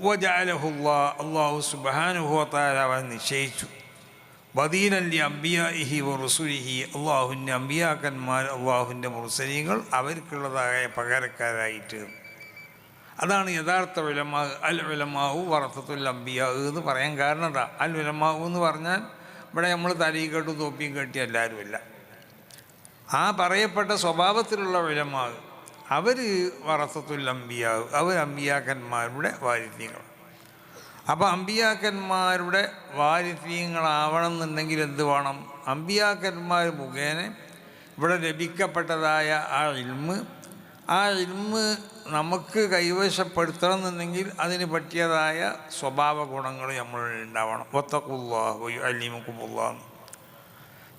വജഅലഹുല്ലാ, അള്ളാഹു സുബ്ഹാനഹു വ തആല അവൻ നിശ്ചയിച്ചു. ബദീനൻ ലി അംബിയാഇഹി വ റുസുലിഹി, അള്ളാഹുവിൻ്റെ അമ്പിയാക്കന്മാർ അള്ളാഹുവിൻ്റെ മുർസലീങ്ങൾ അവർക്കുള്ളതായ പകരക്കാരായിട്ട്. അതാണ് യഥാർത്ഥ ഉലമാ. അൽ ഉലമാഉ വറസത്തുൽ അംബിയാ എന്ന് പറയാൻ കാരണം എന്താ? അൽ ഉലമാഉ എന്ന് പറഞ്ഞാൽ ഇവിടെ നമ്മൾ തലയിൽ കെട്ടും തോപ്പിയും കെട്ടി എല്ലാവരുമല്ല. ആ പറയപ്പെട്ട സ്വഭാവത്തിലുള്ള ഉലമാ അവർ വറസത്തുൽ അംബിയാ, അവർ അമ്പിയാക്കന്മാരുടെ വാരിഥ്യങ്ങൾ. അപ്പോൾ അമ്പിയാക്കന്മാരുടെ വാരിഥ്യങ്ങളാവണം എന്നുണ്ടെങ്കിൽ എന്ത് വേണം? അമ്പിയാക്കന്മാർ മുഖേന ഇവിടെ ലഭിക്കപ്പെട്ടതായ ആ ഇൽമ് നമുക്ക് കൈവശപ്പെടുത്തണം എന്നുണ്ടെങ്കിൽ അതിന് പറ്റിയതായ സ്വഭാവ ഗുണങ്ങൾ നമ്മളിൽ ഉണ്ടാവണം. വത്തഖുല്ലാഹു യുഅല്ലിമുകുമുല്ലാഹ്,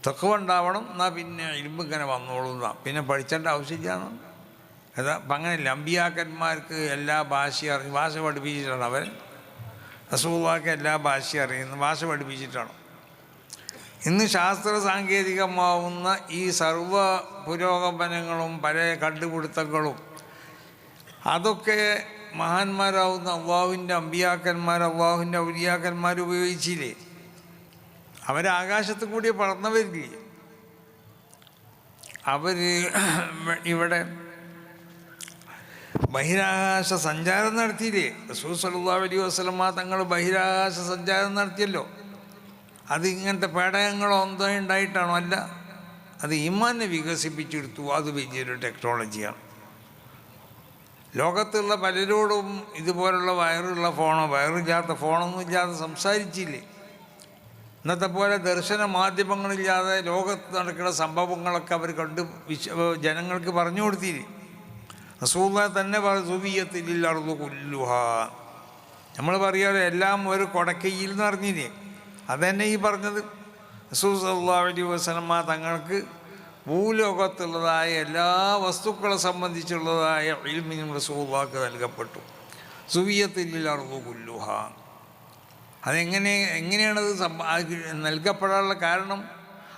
തഖ്വ ഉണ്ടാവണം. എന്നാൽ പിന്നെ ഇൽമ് ഇങ്ങനെ വന്നോളൂ. പിന്നെ പഠിച്ചേണ്ട ആവശ്യമില്ലാണ്. അപ്പം അങ്ങനെയല്ല. അമ്പിയാക്കന്മാർക്ക് എല്ലാ ഭാഷയും അറിഞ്ഞ് ഭാഷ പഠിപ്പിച്ചിട്ടാണ് അവൻ. റസൂലുള്ളാഹിക്ക് എല്ലാ ഭാഷയും അറിയുന്നു, ഭാഷ പഠിപ്പിച്ചിട്ടാണ്. ഇന്ന് ശാസ്ത്ര സാങ്കേതികമാവുന്ന ഈ സർവ പുരോഗമനങ്ങളും പല കണ്ടുപിടുത്തങ്ങളും അതൊക്കെ മഹാന്മാരാവുന്ന അള്ളാഹുവിൻ്റെ അമ്പിയാക്കന്മാർ, അള്ളാഹുവിൻ്റെ ഔലിയാക്കന്മാർ ഉപയോഗിച്ചില്ലേ? അവരാകാശത്ത് കൂടി പറന്നവരില്ലേ? അവർ ഇവിടെ ബഹിരാകാശ സഞ്ചാരം നടത്തിയില്ലേ? റസൂൽ സല്ലല്ലാഹു അലൈഹി വസല്ലമ തങ്ങൾ ബഹിരാകാശ സഞ്ചാരം നടത്തിയല്ലോ. അത് ഇങ്ങനത്തെ പേടകങ്ങളോ എന്തോ ഉണ്ടായിട്ടാണോ? അല്ല, അത് ഈമാനെ വികസിപ്പിച്ചെടുത്തു. അത് വലിയൊരു ടെക്നോളജിയാണ്. ലോകത്തുള്ള പലരോടും ഇതുപോലുള്ള വയറുള്ള ഫോണോ വയറില്ലാത്ത ഫോണൊന്നും ഇല്ലാതെ സംസാരിച്ചില്ലേ? ഇന്നത്തെ പോലെ ദർശന മാധ്യമങ്ങളില്ലാതെ ലോകത്ത് നടക്കുന്ന സംഭവങ്ങളൊക്കെ അവർ കണ്ട് ജനങ്ങൾക്ക് പറഞ്ഞു കൊടുത്തില്ലേ? റസൂലുള്ളാഹി തന്നെ സുബിയത്തിൽ അർദു കുല്ലുഹാ, നമ്മൾ പറയാതെ എല്ലാം ഒരു കൊടക്കയിൽ എന്ന് പറഞ്ഞില്ലേ? അതന്നെ ഈ പറഞ്ഞത്. റസൂൽ സല്ലല്ലാഹു അലൈഹി വസല്ലമ തങ്ങൾക്ക് ഭൂലോകത്തുള്ളതായ എല്ലാ വസ്തുക്കളെ സംബന്ധിച്ചുള്ളതായ ഇൽമിനും റസൂലുള്ളാഹിക്ക് നൽകപ്പെട്ടു. സുബിയത്തിൽ അർദു കുല്ലുഹാ. എങ്ങനെയാണത് നൽകപ്പെടാനുള്ള കാരണം?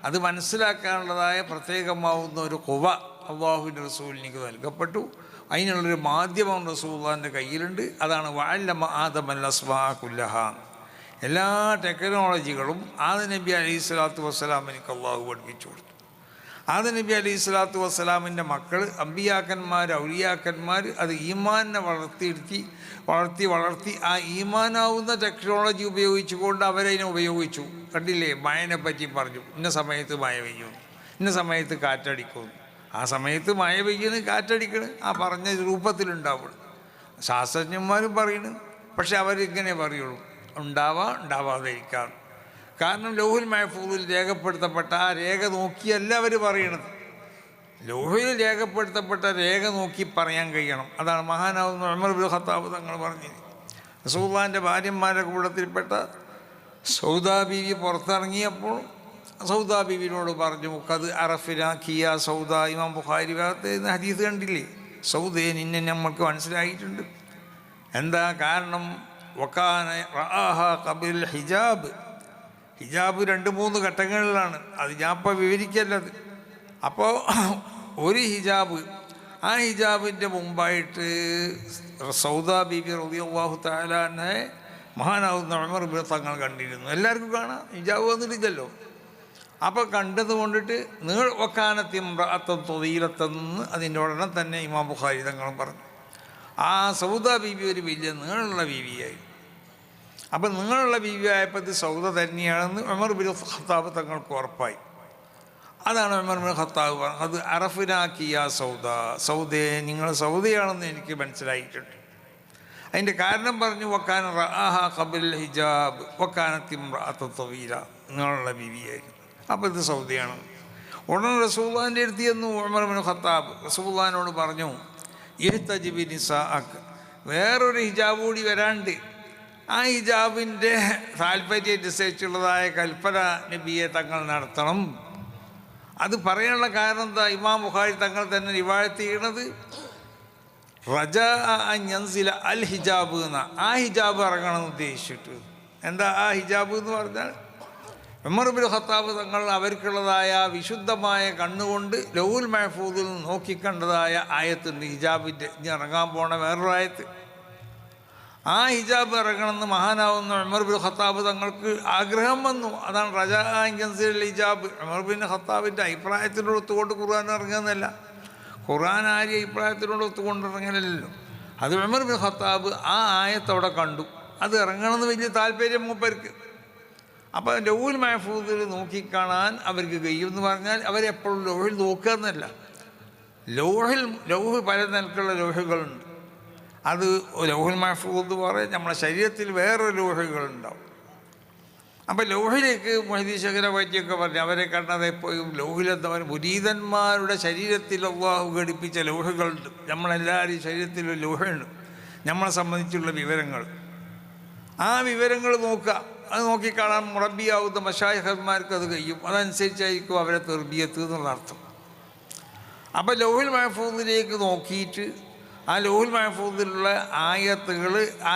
അത് മനസ്സിലാക്കാനുള്ളതായ പ്രത്യേകമാവുന്ന ഒരു ഖുവ അള്ളാഹുവിൻ്റെ റസൂലിനിക്ക് നൽകപ്പെട്ടു. അതിനുള്ളൊരു മാധ്യമം റസൂലുള്ളാഹിൻ്റെ കയ്യിലുണ്ട്. അതാണ് വഅല്ലമ ആദമൽ അസ്മാഅ കുല്ലഹാ. എല്ലാ ടെക്നോളജികളും ആദം നബി അലൈഹി സ്വലാത്തു വസ്സലാമിനിക്ക് അള്ളാഹു പഠിപ്പിച്ചു കൊടുത്തു. ആദം നബി അലൈഹി സ്വലാത്തു വസ്സലാമിൻ്റെ മക്കൾ അമ്പിയാക്കന്മാർ, ഔലിയാക്കന്മാർ അത് ഈമാനെ വളർത്തി ആ ഈമാനാവുന്ന ടെക്നോളജി ഉപയോഗിച്ചുകൊണ്ട് അവരതിനെ ഉപയോഗിച്ചു. കണ്ടില്ലേ? മഴനെ പറ്റി പറഞ്ഞു. ഇന്ന സമയത്ത് മഴ പെയ്യും, ഇന്ന സമയത്ത് കാറ്റടിക്കും. ആ സമയത്ത് മഴ പെയ്യുന്നു, കാറ്റടിക്കണ് ആ പറഞ്ഞ രൂപത്തിലുണ്ടാവുള്ളൂ. ശാസ്ത്രജ്ഞന്മാരും പറയുന്നു. പക്ഷെ അവരിങ്ങനെ പറയുള്ളൂ, ഉണ്ടാവാതിരിക്കാം. കാരണം ലൗഹുൽ മഹ്ഫൂദിൽ രേഖപ്പെടുത്തപ്പെട്ട ആ രേഖ നോക്കിയല്ല അവർ പറയണത്. ലൗഹിൽ രേഖപ്പെടുത്തപ്പെട്ട രേഖ നോക്കി പറയാൻ കഴിയണം. അതാണ് മഹാനാവുന്ന ഉമർ ഇബ്നു ഖത്താബ് തങ്ങൾ പറഞ്ഞത്. റസൂലുള്ളാഹിൻ്റെ ഭാര്യമാരുടെ കൂട്ടത്തിൽപ്പെട്ട സൗദാ ബീവി പുറത്തിറങ്ങിയപ്പോൾ സൗദാ ബീവിനോട് പറഞ്ഞു, കത് അറഫിന കിയ സൗദ. ഇമാം ബുഖാരി ഭാഗത്ത് ഹദീസ് കണ്ടില്ലേ? സൗദയെ നിന്നെ നമ്മൾക്ക് മനസ്സിലായിട്ടുണ്ട്. എന്താ കാരണം? വക്കാന റആഹ ഖബിൽ ഹിജാബ്. ഹിജാബ് 2-3 ഘട്ടങ്ങളിലാണ്. അത് ഞാൻ ഇപ്പോൾ വിവരിക്കല്ലത്. അപ്പോൾ ഒരു ഹിജാബ്, ആ ഹിജാബിൻ്റെ മുമ്പായിട്ട് സൗദാ ബീബി റളിയല്ലാഹു തആല അൻഹയെ മഹാനാവുന്ന ഉമർ ഇബ്നു തങ്ങൾ കണ്ടിരുന്നു. എല്ലാവർക്കും കാണാം, ഹിജാബ് വന്നിട്ടില്ലല്ലോ. അപ്പോൾ കണ്ടത് കൊണ്ടിട്ട് വക്കാനത്തിമ്രഅത്തൻ ത്വീലത്തെന്ന് അതിൻ്റെ ഉടനെ തന്നെ ഇമാം ബുഖാരി തങ്ങളും പറഞ്ഞു. ആ സൗദാ ബീബി ഒരു വലിയ നീളമുള്ള ബീവിയായി. അപ്പം നീളമുള്ള ബീവിയായപ്പോൾ ഇത് സൗദ തന്നെയാണെന്ന് ഉമർ ഇബ്നു ഖത്താബ് തങ്ങൾക്ക് ഉറപ്പായി. അതാണ് ഉമർ ഇബ്നു ഖത്താബ് പറഞ്ഞത്, അത് അറഫിനാക്കിയ സൗദ. സൗദയെ നിങ്ങൾ സൗദയാണെന്ന് എനിക്ക് മനസ്സിലായിട്ടുണ്ട്. അതിൻ്റെ കാരണം പറഞ്ഞു വക്കാൻ റആഹ ഖബൽ ഹിജാബ് വക്കാനത്ത് ഇംറഅത തവീല എന്നുള്ള ബീവിയായിരുന്നു. അപ്പോൾ ഇത് സൗദിയാണ്. ഉടനെ റസൂലുള്ളാഹിൻ്റെ അടുത്ത് ചെന്നു ഉമർ ഇബ്നു ഖത്താബ് റസൂലുള്ളാഹിനോട് പറഞ്ഞു ഇഹ്തജിബി നിസാഅക, വേറൊരു ഹിജാബ് കൂടി വരാണ്ട്, ആ ഹിജാബിൻ്റെ താല്പര്യമനുസരിച്ചുള്ളതായ കൽപ്പന നബിയെ തങ്ങൾ നടത്തണം. അത് പറയാനുള്ള കാരണം എന്താ? ഇമാം ബുഖാരി തങ്ങൾ തന്നെ റിവായത്ത് ചെയ്യണത് റജാ അൻ യൻസില അൽ ഹിജാബ് എന്ന, ആ ഹിജാബ് ഇറങ്ങണമെന്ന് ഉദ്ദേശിച്ചിട്ട്. എന്താ ആ ഹിജാബ് എന്ന് പറഞ്ഞാൽ ഉമർ ഇബ്നു ഖത്താബ് തങ്ങൾ അവർക്കുള്ളതായ വിശുദ്ധമായ കണ്ണുകൊണ്ട് ലൗഹുൽ മഹ്ഫൂദിൽ നോക്കിക്കണ്ടതായ ആയത്തുണ്ട്, ഹിജാബിൻ്റെ ഇനി ഇറങ്ങാൻ പോണ വേറൊരു ആയത്ത്. ആ ഹിജാബ് ഇറങ്ങണമെന്ന് മഹാനാവുന്ന ഉമർ ഇബ്നു ഖത്താബ് തങ്ങൾക്ക് ആഗ്രഹം വന്നു. അതാണ് റജാ അൻ യൻസില ഹിജാബ്. ഉമർ ഇബ്നു ഖത്താബിൻ്റെ അഭിപ്രായത്തിനോട് ഒത്തുകൊണ്ട് ഖുർആൻ ഇറങ്ങുന്നതല്ല, ഖുർആൻ ആര്യ അഭിപ്രായത്തിനോട് ഒത്തുകൊണ്ടിറങ്ങലല്ലോ. അത് ഉമർ ഇബ്നു ഖത്താബ് ആ ആയത്ത് അവിടെ കണ്ടു, അത് ഇറങ്ങണമെന്ന് വലിയ താല്പര്യം മൂപ്പർക്ക്. അപ്പോൾ ലൗഹുൽ മഹ്ഫൂദിൽ നോക്കിക്കാണാൻ അവർക്ക് കഴിയും എന്ന് പറഞ്ഞാൽ അവരെപ്പോഴും ലൗഹിൽ നോക്കുക എന്നല്ല. ലൗഹ് പല നിലക്കുള്ള ലൗഹുകളുണ്ട്. അത് ലൗഹുൽ മഹ്ഫൂദ് പറയും, നമ്മുടെ ശരീരത്തിൽ വേറെ ലൗഹുകളുണ്ടാവും. അപ്പം ലൗഹിലേക്ക് മുഹദ്ദിസുകളെ പറ്റിയൊക്കെ പറഞ്ഞു, അവരെ കണ്ടത് എപ്പോഴും ലൗഹിലെന്നവർ മുരീദന്മാരുടെ ശരീരത്തിൽ അല്ലാഹു ഘടിപ്പിച്ച ലൗഹുകളുണ്ട്. നമ്മളെല്ലാവരുടെയും ശരീരത്തിൽ ലൗഹുണ്ട്, നമ്മളെ സംബന്ധിച്ചുള്ള വിവരങ്ങൾ. ആ വിവരങ്ങൾ നോക്കുക, അത് നോക്കിക്കാണാൻ മുറബിയാവുന്ന മശായിഖന്മാർക്ക് അത് കഴിയും. അതനുസരിച്ചായിരിക്കും അവരെ തെർബിയത്ത് എന്നുള്ള അർത്ഥം. അപ്പോൾ ലൗഹുൽ മഹ്ഫൂദിലേക്ക് നോക്കിയിട്ട് ആ ലൗഹുൽ മഹ്ഫൂദിലുള്ള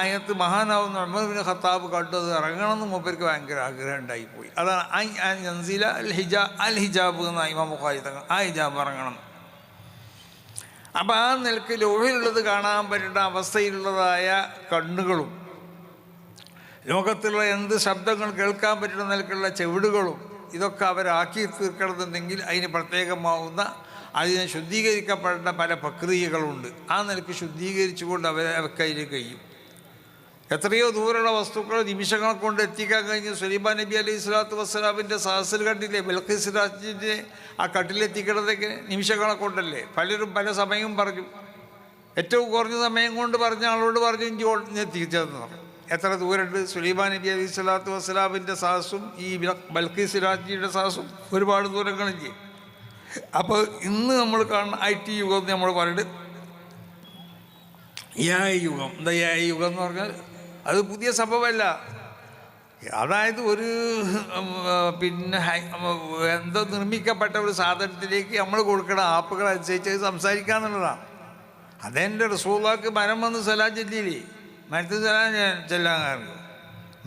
ആയത്ത് മഹാനാവുന്ന ഉമർ ഇബ്നു ഖത്താബ് കണ്ടത് ഇറങ്ങണമെന്ന് മൂപ്പർക്ക് ഭയങ്കര ആഗ്രഹം ഉണ്ടായിപ്പോയി. അതാണ് യൻസില അൽ ഹിജാബ് എന്ന ഇമാം ബുഖാരി തങ്ങൾ, ആ ഹിജാബ് ഇറങ്ങണം. അപ്പോൾ ആ നിലക്ക് ലൗഹിലുള്ളത് കാണാൻ പറ്റുന്ന അവസ്ഥയിലുള്ളതായ കണ്ണുകളും ലോകത്തുള്ള എന്ത് ശബ്ദങ്ങൾ കേൾക്കാൻ പറ്റുന്ന നിലക്കുള്ള ചെവിടുകളും ഇതൊക്കെ അവരാക്കി തീർക്കണമെന്നുണ്ടെങ്കിൽ അതിന് പ്രത്യേകമാവുന്ന, അതിനെ ശുദ്ധീകരിക്കപ്പെടേണ്ട പല പ്രക്രിയകളുണ്ട്. ആ നിലയ്ക്ക് ശുദ്ധീകരിച്ചുകൊണ്ട് അവർക്ക് അതിൽ കഴിയും. എത്രയോ ദൂരമുള്ള വസ്തുക്കൾ നിമിഷങ്ങളെ കൊണ്ട് എത്തിക്കാൻ കഴിഞ്ഞ് സുലൈമാൻ നബി അലൈഹി സ്വലാത്തു വസ്സലാമിൻ്റെ സഹസിൽ കണ്ടില്ലേ, ബൽഖീസ് രാജ്യത്തിൻ്റെ ആ കട്ടിലെത്തിക്കണതൊക്കെ നിമിഷങ്ങളെ കൊണ്ടല്ലേ. പലരും പല സമയവും പറഞ്ഞു, ഏറ്റവും കുറഞ്ഞ സമയം കൊണ്ട് പറഞ്ഞ ആളോട് പറഞ്ഞു ഇഞ്ചി എത്തിച്ചതെന്ന് പറഞ്ഞു. എത്ര ദൂരമുണ്ട്? സുലൈമാൻ നബി അലൈഹി സ്വലാത്തു വസ്സലാമിൻ്റെ സഹസും ഈ ബൽഖീസ് രാജ്ഞിയുടെ സഹസും ഒരുപാട് ദൂരങ്ങളില്ലേ. അപ്പോൾ ഇന്ന് നമ്മൾ കാണുന്ന IT യുഗം എന്ന് നമ്മൾ പറയുന്നത് AI യുഗം. എന്താ AI യുഗം എന്ന് പറഞ്ഞാൽ അത് പുതിയ സംഭവമല്ല. അതായത് ഒരു എന്തോ നിർമ്മിക്കപ്പെട്ട ഒരു സാധനത്തിലേക്ക് നമ്മൾ കൊടുക്കുന്ന ആപ്പുകൾ അനുസരിച്ച് അത് സംസാരിക്കുക എന്നുള്ളതാണ്. അതെൻ്റെ റസൂലുള്ളാഹിക്ക് മരം വന്ന് സലാം ചൊല്ലിയില്ലേ, മരത്തിൽ സലാം ചെല്ലാൻ കാരണം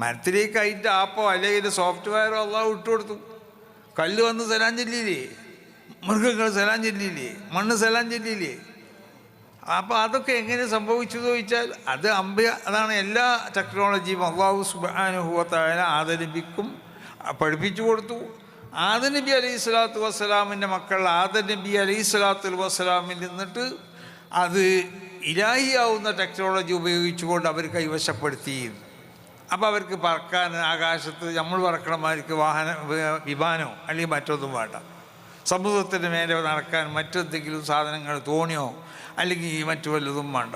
മരത്തിലേക്ക് അതിൻ്റെ ആപ്പോ അല്ലെങ്കിൽ സോഫ്റ്റ്വെയറോ അള്ളാഹു ഇട്ടുകൊടുത്തു. കല്ല് വന്ന് സലാം ചൊല്ലിയില്ലേ, മൃഗങ്ങൾ സലാം ചൊല്ലിയില്ലേ, മണ്ണ് സലാം ചൊല്ലിയില്ലേ. അപ്പോൾ അതൊക്കെ എങ്ങനെ സംഭവിച്ചു എന്ന് ചോദിച്ചാൽ അതാണ് എല്ലാ ടെക്നോളജിയും അല്ലാഹു സുബ്ഹാനഹു വ തആല ആദം നബിക്കും പഠിപ്പിച്ചു കൊടുത്തു. ആദം നബി അലൈഹി സ്വലാത്തു വസ്സലാമിൻ്റെ മക്കൾ ആദം നബി അലൈഹി സ്വലാത്തു വസ്സലാമിൽ നിന്നിട്ട് അത് ഇലാഹിയാവുന്ന ടെക്നോളജി ഉപയോഗിച്ചുകൊണ്ട് അവർ കൈവശപ്പെടുത്തി. അപ്പോൾ അവർക്ക് പറക്കാൻ ആകാശത്ത് നമ്മൾ പറക്കണമാർക്ക് വിമാനമോ അല്ലെങ്കിൽ മറ്റൊന്നും വേണ്ട. സമുദ്രത്തിന് മേലെ നടക്കാൻ മറ്റെന്തെങ്കിലും സാധനങ്ങൾ, തോണിയോ അല്ലെങ്കിൽ മറ്റു വല്ലതും വേണ്ട.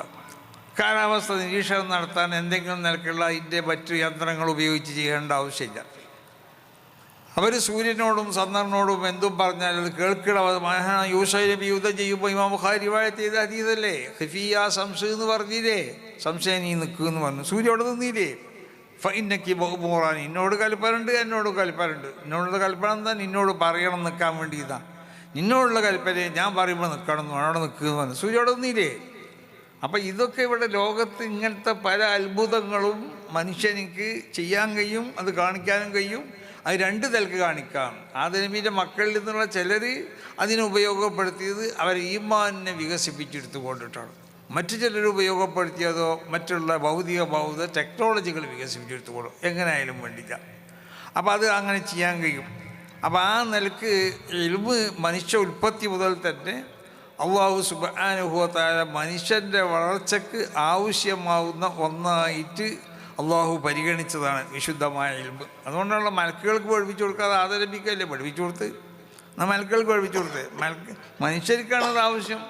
കാലാവസ്ഥ നിരീക്ഷണം നടത്താൻ എന്തെങ്കിലും നിലക്കുള്ള അതിൻ്റെ മറ്റു യന്ത്രങ്ങൾ ഉപയോഗിച്ച് ചെയ്യേണ്ട ആവശ്യമില്ല. അവർ സൂര്യനോടും ചന്ദ്രനോടും എന്തും പറഞ്ഞാൽ അത് കേൾക്കണ. യൂസൈ നബി യുദ്ധം ചെയ്യുമ്പോൾ ഇമാം ബുഖാരി റിവായത്ത് ചെയ്ത ഹദീസല്ലേ, ഖിഫിയ സംശയം എന്ന് പറഞ്ഞില്ലേ, സംശയം നീ നിൽക്കുമെന്ന് പറഞ്ഞു. സൂര്യ അവിടെ നിന്നില്ലേ, ഫഇന്നക്കി ബഹുമൂറാൻ, എന്നോട് കൽപ്പനുണ്ട്, എന്നോട് കൽപ്പനുണ്ട്. എന്നോടുള്ള കൽപ്പന എന്താ? നിന്നോട് പറയണം നിൽക്കാൻ വേണ്ടി. ഇതാണ് നിന്നോടുള്ള കൽപ്പന, ഞാൻ പറയുമ്പോൾ നിൽക്കണം എന്ന് അവിടെ നിൽക്കുമെന്ന് പറഞ്ഞു. സൂര്യ അവിടെ നിന്നില്ലേ. അപ്പം ഇതൊക്കെ ഇവിടെ ലോകത്ത് ഇങ്ങനത്തെ പല അത്ഭുതങ്ങളും മനുഷ്യനിക്ക് ചെയ്യാൻ കഴിയും, അത് കാണിക്കാനും കഴിയും. അത് രണ്ട് നിലക്ക് കാണിക്കാം. ആദം നബിയുടെ മക്കളിൽ നിന്നുള്ള ചിലർ അതിനെ ഉപയോഗപ്പെടുത്തിയത് അവർ ഈമാനിനെ വികസിപ്പിച്ചെടുത്തു കൊണ്ടിട്ടാണ്. മറ്റു ചിലർ ഉപയോഗപ്പെടുത്തിയതോ മറ്റുള്ള ഭൗതിക ടെക്നോളജികൾ വികസിപ്പിച്ചെടുത്തുകൊള്ളും, എങ്ങനെയായാലും വേണ്ടില്ല. അപ്പോൾ അത് അങ്ങനെ ചെയ്യാൻ കഴിയും. അപ്പോൾ ആ നിലക്ക് ഇൽമ് മനുഷ്യ ഉൽപ്പത്തി മുതൽ തന്നെ അല്ലാഹു സുബ്ഹാനഹു വ തആല മനുഷ്യൻ്റെ വളർച്ചയ്ക്ക് ആവശ്യമാവുന്ന ഒന്നായിട്ട് അള്ളാഹു പരിഗണിച്ചതാണ് വിശുദ്ധമായ ഇൽമ്. അതുകൊണ്ടുള്ള മലക്കുകൾക്ക് പഠിപ്പിച്ചു കൊടുക്കാതെ ആദം നബിക്കല്ലേ പഠിപ്പിച്ചു കൊടുത്ത്. മലക്കുകൾക്ക് പഠിപ്പിച്ചു കൊടുത്ത്, മനുഷ്യർക്കാണത് ആവശ്യം.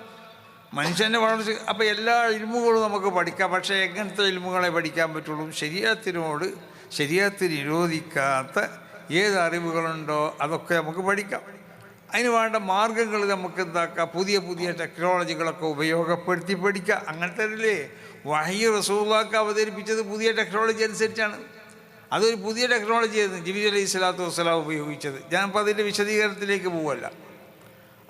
മനുഷ്യൻ്റെ വളർച്ച. അപ്പോൾ എല്ലാ ഇൽമുകളും നമുക്ക് പഠിക്കാം. പക്ഷേ എങ്ങനത്തെ ഇൽമുകളെ പഠിക്കാൻ പറ്റുള്ളൂ? ശരീഅത്ത് നിരോധിക്കാത്ത ഏത് അറിവുകളുണ്ടോ അതൊക്കെ നമുക്ക് പഠിക്കാം. അതിന് വേണ്ട മാർഗങ്ങൾ നമുക്ക് എന്താക്കാം? പുതിയ പുതിയ ടെക്നോളജികളൊക്കെ ഉപയോഗപ്പെടുത്തി പഠിക്കുക. അങ്ങനത്തെ അല്ലേ വഹീ റസൂലുള്ളാഹിക്ക് അവതരിപ്പിച്ചത് പുതിയ ടെക്നോളജി അനുസരിച്ചാണ്. അതൊരു പുതിയ ടെക്നോളജി ആയിരുന്നു ജിബ്രീൽ അലൈഹി സ്വലാത്തു വസ്സലാം ഉപയോഗിച്ചത്. ഞാനിപ്പോൾ അതിൻ്റെ വിശദീകരണത്തിലേക്ക് പോവല്ല.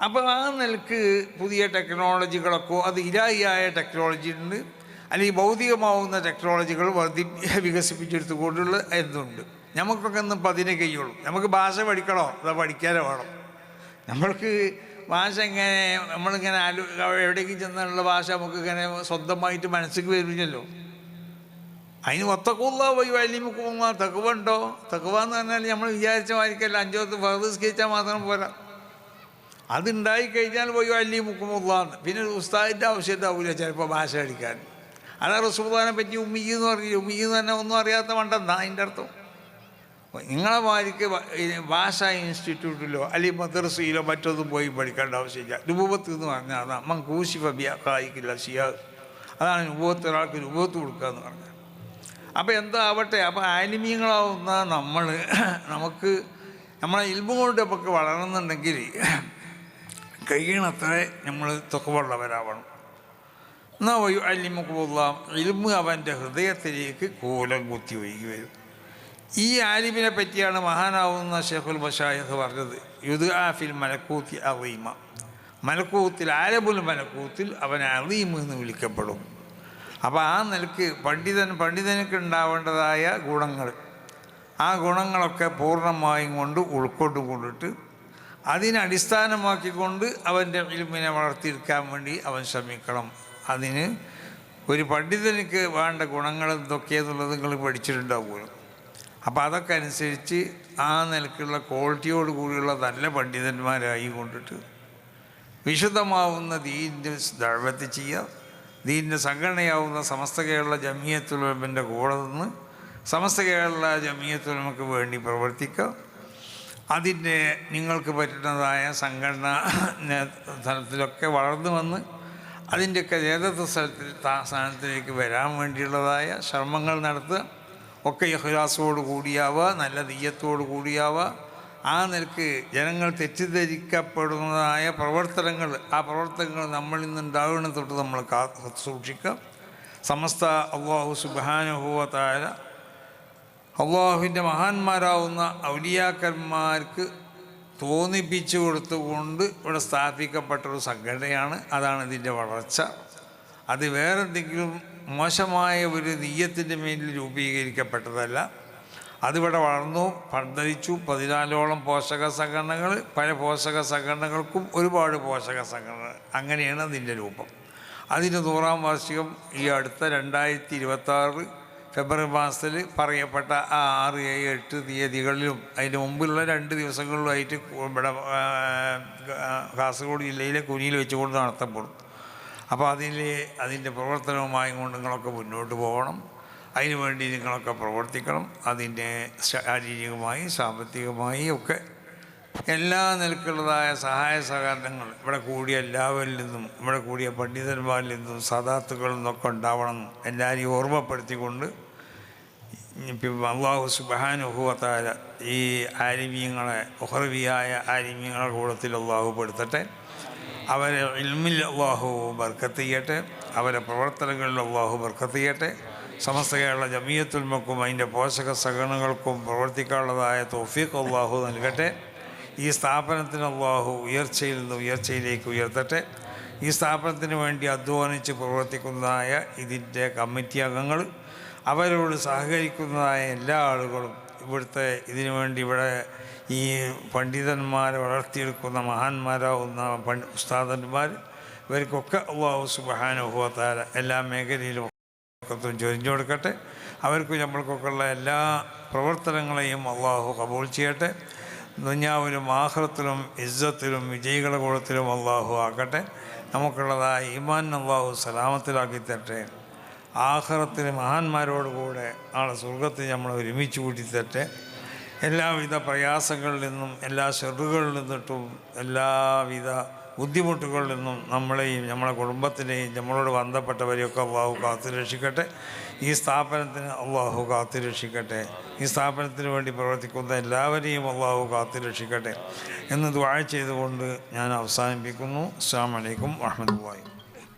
അപ്പോൾ ആ നിലക്ക് പുതിയ ടെക്നോളജികളൊക്കെ അത് ഇലാഹിയായ ടെക്നോളജി ഉണ്ട്, അല്ലെങ്കിൽ ഭൗതികമാവുന്ന ടെക്നോളജികൾ വികസിപ്പിച്ചെടുത്തുകൊണ്ടുള്ള എന്തുണ്ട്. നമുക്കൊക്കെ ഒന്നും ഇപ്പം അതിനെ കഴിയുള്ളൂ. നമുക്ക് ഭാഷ പഠിക്കണോ? അതാ പഠിക്കാനേ വേണം. നമ്മൾക്ക് ഭാഷ ഇങ്ങനെ നമ്മളിങ്ങനെ എവിടേക്ക് ചെന്നുള്ള ഭാഷ നമുക്ക് ഇങ്ങനെ സ്വന്തമായിട്ട് മനസ്സിലേക്ക് വരുന്നല്ലോ. അതിന് ഒത്തക്കുള്ള വലിയ തക്കുവ ഉണ്ടോ? തക്കുവ എന്ന് പറഞ്ഞാൽ നമ്മൾ വിചാരിച്ച മാതിരിക്കല്ല 5 വക്ത് ഫർദ് നിസ്കരിച്ചാൽ മാത്രം പോരാ. അതുണ്ടായി കഴിഞ്ഞാൽ വലിയ മുക്കുമുള്ളാന്ന് പിന്നെ ഒരു ഉസ്താദിൻ്റെ ആവശ്യം ഉണ്ടാവില്ല ചിലപ്പോൾ ഭാഷ പഠിക്കാൻ. അതാ റസൂലുള്ളാഹിനെ പറ്റി ഉമ്മിയെന്ന് പറഞ്ഞില്ല. ഉമ്മിയെന്ന് തന്നെ ഒന്നും അറിയാത്ത മണ്ടെന്നാ അതിൻ്റെ അർത്ഥം. നിങ്ങളെ മാതിരിക്ക് ഭാഷാ ഇൻസ്റ്റിറ്റ്യൂട്ടിലോ അല്ലെങ്കിൽ മദ്രസയിലോ മറ്റൊന്നും പോയി പഠിക്കേണ്ട ആവശ്യമില്ല. നുബുവത്ത് എന്ന് പറഞ്ഞാൽ അതാ മങ്കൂശിഫ ബിഅഖായിഖിൽ അശിയാ. അതാണ് നുബുവത്ത്, ഒരാൾക്ക് നുബുവത്ത് കൊടുക്കുക എന്ന് പറഞ്ഞാൽ. അപ്പോൾ എന്താ ആവട്ടെ, അപ്പോൾ ആലിമീങ്ങളാവുന്ന നമുക്ക് നമ്മളെ ഇൽമു കൊണ്ട് നമുക്ക് വളരണമെന്നുണ്ടെങ്കിൽ കഴിയണത്ര നമ്മൾ തൊക്കുവള്ളവരാവണം. എന്നാൽ അല്ലിമുക്കുള്ള ഇൽമു അവൻ്റെ ഹൃദയത്തിലേക്ക് കൂലം കുത്തി ഒഴുകി വരും. ഈ ആലിമിനെ പറ്റിയാണ് മഹാനാവുന്ന ഷെയ്ഖുൽ മശായിഖ് പറഞ്ഞത്, യുദ്ആ ഫിൽ മലക്കൂത്തി അളീമ. മലക്കൂത്തിൽ ആലമുൽ മലക്കൂത്തിൽ അവൻ അളീം എന്ന് വിളിക്കപ്പെടും. അപ്പോൾ ആ നിലക്ക് പണ്ഡിതനക്ക് ഉണ്ടാവേണ്ടതായ ഗുണങ്ങൾ, ആ ഗുണങ്ങളൊക്കെ പൂർണ്ണമായും കൊണ്ട് ഉൾക്കൊണ്ടുകൊണ്ടിട്ട് അതിനടിസ്ഥാനമാക്കിക്കൊണ്ട് അവൻ്റെ ഇൽമിനെ വളർത്തിയെടുക്കാൻ വേണ്ടി അവൻ ശ്രമിക്കണം. അതിന് ഒരു പണ്ഡിതനിക്ക് വേണ്ട ഗുണങ്ങൾ എന്തൊക്കെയെന്നുള്ളത് നിങ്ങൾ പഠിച്ചിട്ടുണ്ടാവുമല്ലോ. അപ്പോൾ അതൊക്കെ അനുസരിച്ച് ആ നിലക്കുള്ള ക്വാളിറ്റിയോട് കൂടിയുള്ള നല്ല പണ്ഡിതന്മാരായി കൊണ്ടിട്ട് വിശുദ്ധമാവുന്ന ദീനിൻ്റെ ദഅവത്ത് ചെയ്യുക. ദീനിൻ്റെ സംഘടനയാവുന്ന സമസ്ത കേരള ജമിയത്തുൽ ഉലമയുടെ കൂടെ നിന്ന് സമസ്ത കേരള ജമിയത്തുൽ ഉലമക്ക് വേണ്ടി പ്രവർത്തിക്കുക. അതിൻ്റെ നിങ്ങൾക്ക് പറ്റുന്നതായ സംഘടന തലത്തിലൊക്കെ വളർന്നു വന്ന് അതിൻ്റെയൊക്കെ നേതൃത്വ സ്ഥാനത്തിലേക്ക് വരാൻ വേണ്ടിയുള്ളതായ ശ്രമങ്ങൾ നടത്തുക. ഒക്കെ ഇഖ്ലാസോട് കൂടിയാവുക, നല്ല നിയ്യത്തോട് കൂടിയാവുക. ആ നിലക്ക് ജനങ്ങൾ തെറ്റിദ്ധരിക്കപ്പെടുന്നതായ പ്രവർത്തനങ്ങൾ, ആ പ്രവർത്തനങ്ങൾ നമ്മളിൽ നിന്നുണ്ടാകുന്ന തൊട്ട് നമ്മൾ സൂക്ഷിക്കുക. സമസ്ത അല്ലാഹു സുബ്ഹാനഹു വ തആല അള്ളാഹുവിൻ്റെ മഹാന്മാരാവുന്ന ഔലിയാക്കന്മാർക്ക് തോന്നിപ്പിച്ചു കൊടുത്തുകൊണ്ട് ഇവിടെ സ്ഥാപിക്കപ്പെട്ടൊരു സംഘടനയാണ്. അതാണ് ഇതിൻ്റെ വളർച്ച. അത് വേറെന്തെങ്കിലും മോശമായ ഒരു നിയ്യത്തിൻ്റെ മേലിൽ രൂപീകരിക്കപ്പെട്ടതല്ല. അതിവിടെ വളർന്നു പന്തലിച്ചു. 14ഓളം പോഷക സംഘടനകൾ, പല പോഷക സംഘടനകൾക്കും ഒരുപാട് പോഷക സംഘടനകൾ, അങ്ങനെയാണ് അതിൻ്റെ രൂപം. അതിൻ്റെ 100-ാം വാർഷികം ഈ അടുത്ത 2026 ഫെബ്രുവരി മാസത്തിൽ പറയപ്പെട്ട ആ 6, 7, 8 തീയതികളിലും അതിന് മുമ്പിലുള്ള 2 ദിവസങ്ങളിലുമായിട്ട് ഇവിടെ കാസർഗോഡ് ജില്ലയിലെ കുനിയിൽ വെച്ചുകൊണ്ട് നടത്തപ്പെടും. അപ്പോൾ അതിൻ്റെ പ്രവർത്തനവുമായി കൊണ്ട് നിങ്ങളൊക്കെ മുന്നോട്ട് പോകണം. അതിനു വേണ്ടി നിങ്ങളൊക്കെ പ്രവർത്തിക്കണം. അതിൻ്റെ ശാരീരികമായി സാമ്പത്തികമായി ഒക്കെ എല്ലാ നിലക്കുള്ളതായ സഹായ സഹകരണങ്ങൾ ഇവിടെ കൂടിയ എല്ലാവരിൽ നിന്നും, ഇവിടെ കൂടിയ പണ്ഡിതന്മാരിൽ നിന്നും, സാദാത്തുകളിൽ നിന്നൊക്കെ ഉണ്ടാവണം. എല്ലാവരെയും ഓർമ്മപ്പെടുത്തിക്കൊണ്ട് അല്ലാഹു സുബ്ഹാനഹു വ തആല ഈ ആലിമീങ്ങളെ ഉഖ്റവിയായ ആലിമീങ്ങളെ കൂട്ടത്തിൽ അല്ലാഹു പെടുത്തട്ടെ. അവരെ ഇൽമിൽ അല്ലാഹു ബർക്കത്ത് ചെയ്യട്ടെ. അവരെ പ്രവർത്തനങ്ങളിൽ അല്ലാഹു ബർക്കത്ത് ചെയ്യട്ടെ. സമസ്ത കേരള ജമിയത്തുൽ ഉലമക്കും അതിൻ്റെ പോഷക സംഘടനകൾക്കും പ്രവർത്തിക്കാനുള്ളതായ തൗഫീഖ് അല്ലാഹു നൽകട്ടെ. ഈ സ്ഥാപനത്തിന് അല്ലാഹു ഉയർച്ചയിൽ നിന്ന് ഉയർച്ചയിലേക്ക് ഉയർത്തട്ടെ. ഈ സ്ഥാപനത്തിന് വേണ്ടി അധ്വാനിച്ച് പ്രവർത്തിക്കുന്നതായ ഇതിൻ്റെ കമ്മിറ്റി അംഗങ്ങൾ, അവരോട് സഹകരിക്കുന്നതായ എല്ലാ ആളുകളും, ഇവിടുത്തെ ഇതിനു വേണ്ടി ഇവിടെ ഈ പണ്ഡിതന്മാരെ വളർത്തിയെടുക്കുന്ന മഹാന്മാരാവുന്ന ഉസ്താദന്മാർ, ഇവർക്കൊക്കെ അല്ലാഹു സുബ്ഹാനഹു വ തആല എല്ലാ മേഖലയിലും ചൊരിഞ്ഞു കൊടുക്കട്ടെ. അവർക്കും നമ്മൾക്കൊക്കെ ഉള്ള എല്ലാ പ്രവർത്തനങ്ങളെയും അല്ലാഹു കബൂൽ ചെയ്യട്ടെ. ദുനിയാവിലും ആഖിറത്തിലും ഇസ്സത്തിലും വിജയികളുടെ കൂട്ടത്തിലും അല്ലാഹു ആക്കട്ടെ. നമുക്കുള്ളതായ ഈമാൻ അല്ലാഹു സലാമത്തിലാക്കി തരട്ടെ. ആഖിറത്തിൽ മഹാന്മാരോടുകൂടെ നാളെ സ്വർഗത്തിൽ നമ്മൾ ഒരുമിച്ച് കൂട്ടി തരട്ടെ. എല്ലാവിധ പ്രയാസങ്ങളിൽ നിന്നും, എല്ലാ ഷെറുകളിൽ നിന്നിട്ടും, എല്ലാവിധ ബുദ്ധിമുട്ടുകളിൽ നിന്നും നമ്മളെയും നമ്മളെ കുടുംബത്തിനെയും നമ്മളോട് ബന്ധപ്പെട്ടവരെയൊക്കെ അള്ളാഹു കാത്തുരക്ഷിക്കട്ടെ. ഈ സ്ഥാപനത്തിന് അള്ളാഹു കാത്തുരക്ഷിക്കട്ടെ. ഈ സ്ഥാപനത്തിന് വേണ്ടി പ്രവർത്തിക്കുന്ന എല്ലാവരെയും അള്ളാഹു കാത്തുരക്ഷിക്കട്ടെ എന്ന് ദുആ ചെയ്തുകൊണ്ട് ഞാൻ അവസാനിപ്പിക്കുന്നു. അസ്സലാമു അലൈക്കും വറഹ്മത്തുള്ളാഹി.